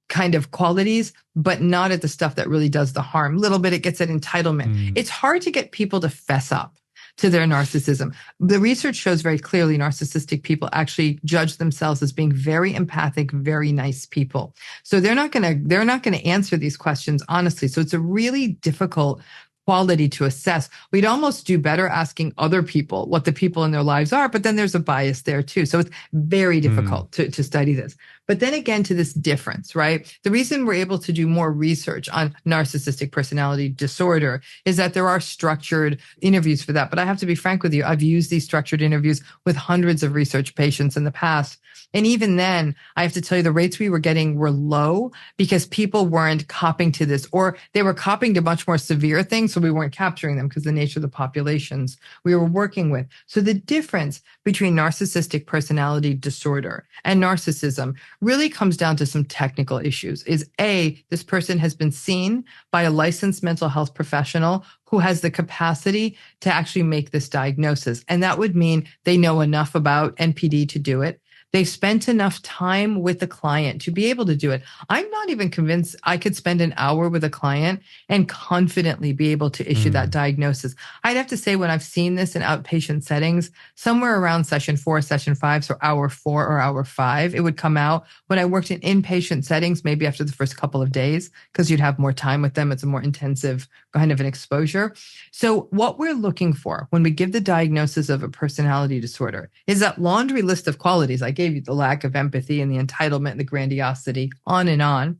kind of qualities, but not at the stuff that really does the harm. A little bit, it gets at entitlement. It's hard to get people to fess up to their narcissism. The research shows very clearly narcissistic people actually judge themselves as being very empathic, very nice people. So they're not going to answer these questions honestly. So it's a really difficult quality to assess. We'd almost do better asking other people what the people in their lives are, but then there's a bias there too. So it's very difficult to study this. But then again, to this difference, right? The reason we're able to do more research on narcissistic personality disorder is that there are structured interviews for that. But I have to be frank with you, I've used these structured interviews with hundreds of research patients in the past. And even then, I have to tell you, the rates we were getting were low because people weren't copying to this, or they were copying to much more severe things. So we weren't capturing them because the nature of the populations we were working with. So the difference between narcissistic personality disorder and narcissism really comes down to some technical issues. Is A, this person has been seen by a licensed mental health professional who has the capacity to actually make this diagnosis. And that would mean they know enough about NPD to do it. They spent enough time with the client to be able to do it. I'm not even convinced I could spend an hour with a client and confidently be able to issue that diagnosis. I'd have to say when I've seen this in outpatient settings, somewhere around session 4, session 5, so hour 4 or hour 5, it would come out. When I worked in inpatient settings, maybe after the first couple of days, because you'd have more time with them. It's a more intensive kind of an exposure. So what we're looking for when we give the diagnosis of a personality disorder is that laundry list of qualities. I gave you the lack of empathy and the entitlement and the grandiosity, on and on.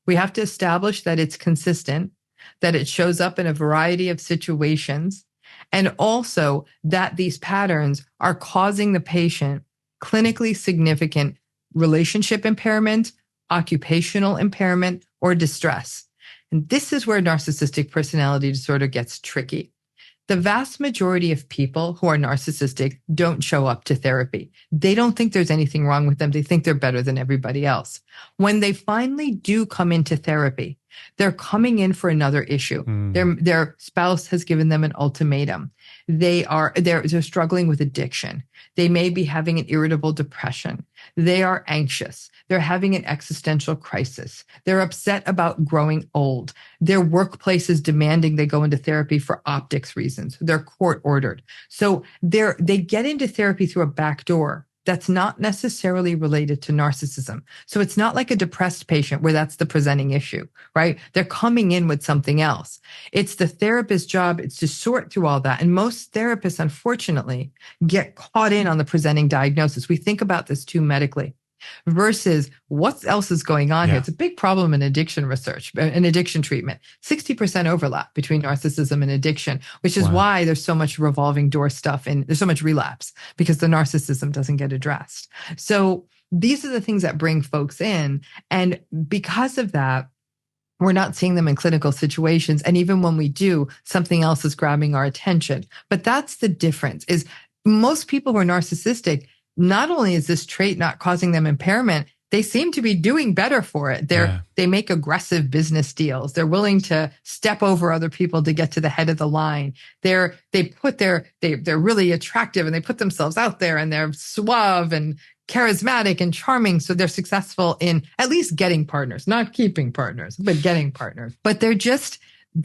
We have to establish that it's consistent, that it shows up in a variety of situations, and also that these patterns are causing the patient clinically significant relationship impairment, occupational impairment, or distress. And this is where narcissistic personality disorder gets tricky. The vast majority of people who are narcissistic don't show up to therapy. They don't think there's anything wrong with them. They think they're better than everybody else. When they finally do come into therapy, they're coming in for another issue. Their spouse has given them an ultimatum. They're struggling with addiction. They may be having an irritable depression. They are anxious. They're having an existential crisis. They're upset about growing old. Their workplace is demanding they go into therapy for optics reasons. They're court ordered. So they get into therapy through a back door that's not necessarily related to narcissism. So it's not like a depressed patient where that's the presenting issue, right? They're coming in with something else. It's the therapist's job. It's to sort through all that. And most therapists, unfortunately, get caught in on the presenting diagnosis. We think about this too medically versus what else is going on here. It's a big problem in addiction research and addiction treatment. 60% overlap between narcissism and addiction, which is why there's so much revolving door stuff and there's so much relapse because the narcissism doesn't get addressed. So these are the things that bring folks in. And because of that, we're not seeing them in clinical situations. And even when we do, something else is grabbing our attention. But that's the difference is most people who are narcissistic, not only is this trait not causing them impairment, they seem to be doing better for it. They make aggressive business deals. They're willing to step over other people to get to the head of the line. They're really attractive and they put themselves out there and they're suave and charismatic and charming. So they're successful in at least getting partners, not keeping partners, but getting partners. But they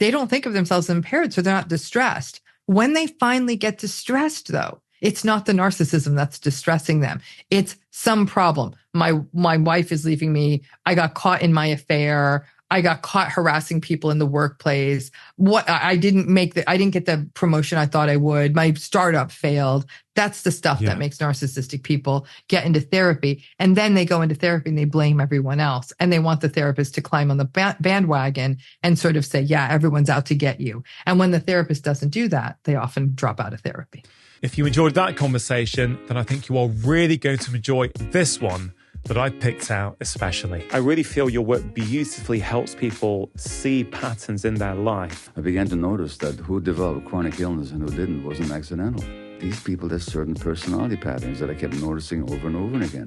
don't think of themselves as impaired, so they're not distressed. When they finally get distressed, though, it's not the narcissism that's distressing them. It's some problem. My wife is leaving me. I got caught in my affair. I got caught harassing people in the workplace. I didn't get the promotion I thought I would. My startup failed. That's the stuff that makes narcissistic people get into therapy. And then they go into therapy and they blame everyone else. And they want the therapist to climb on the bandwagon and sort of say, yeah, everyone's out to get you. And when the therapist doesn't do that, they often drop out of therapy. If you enjoyed that conversation, then I think you are really going to enjoy this one that I picked out especially. I really feel your work beautifully helps people see patterns in their life. I began to notice that who developed chronic illness and who didn't wasn't accidental. These people have certain personality patterns that I kept noticing over and over again.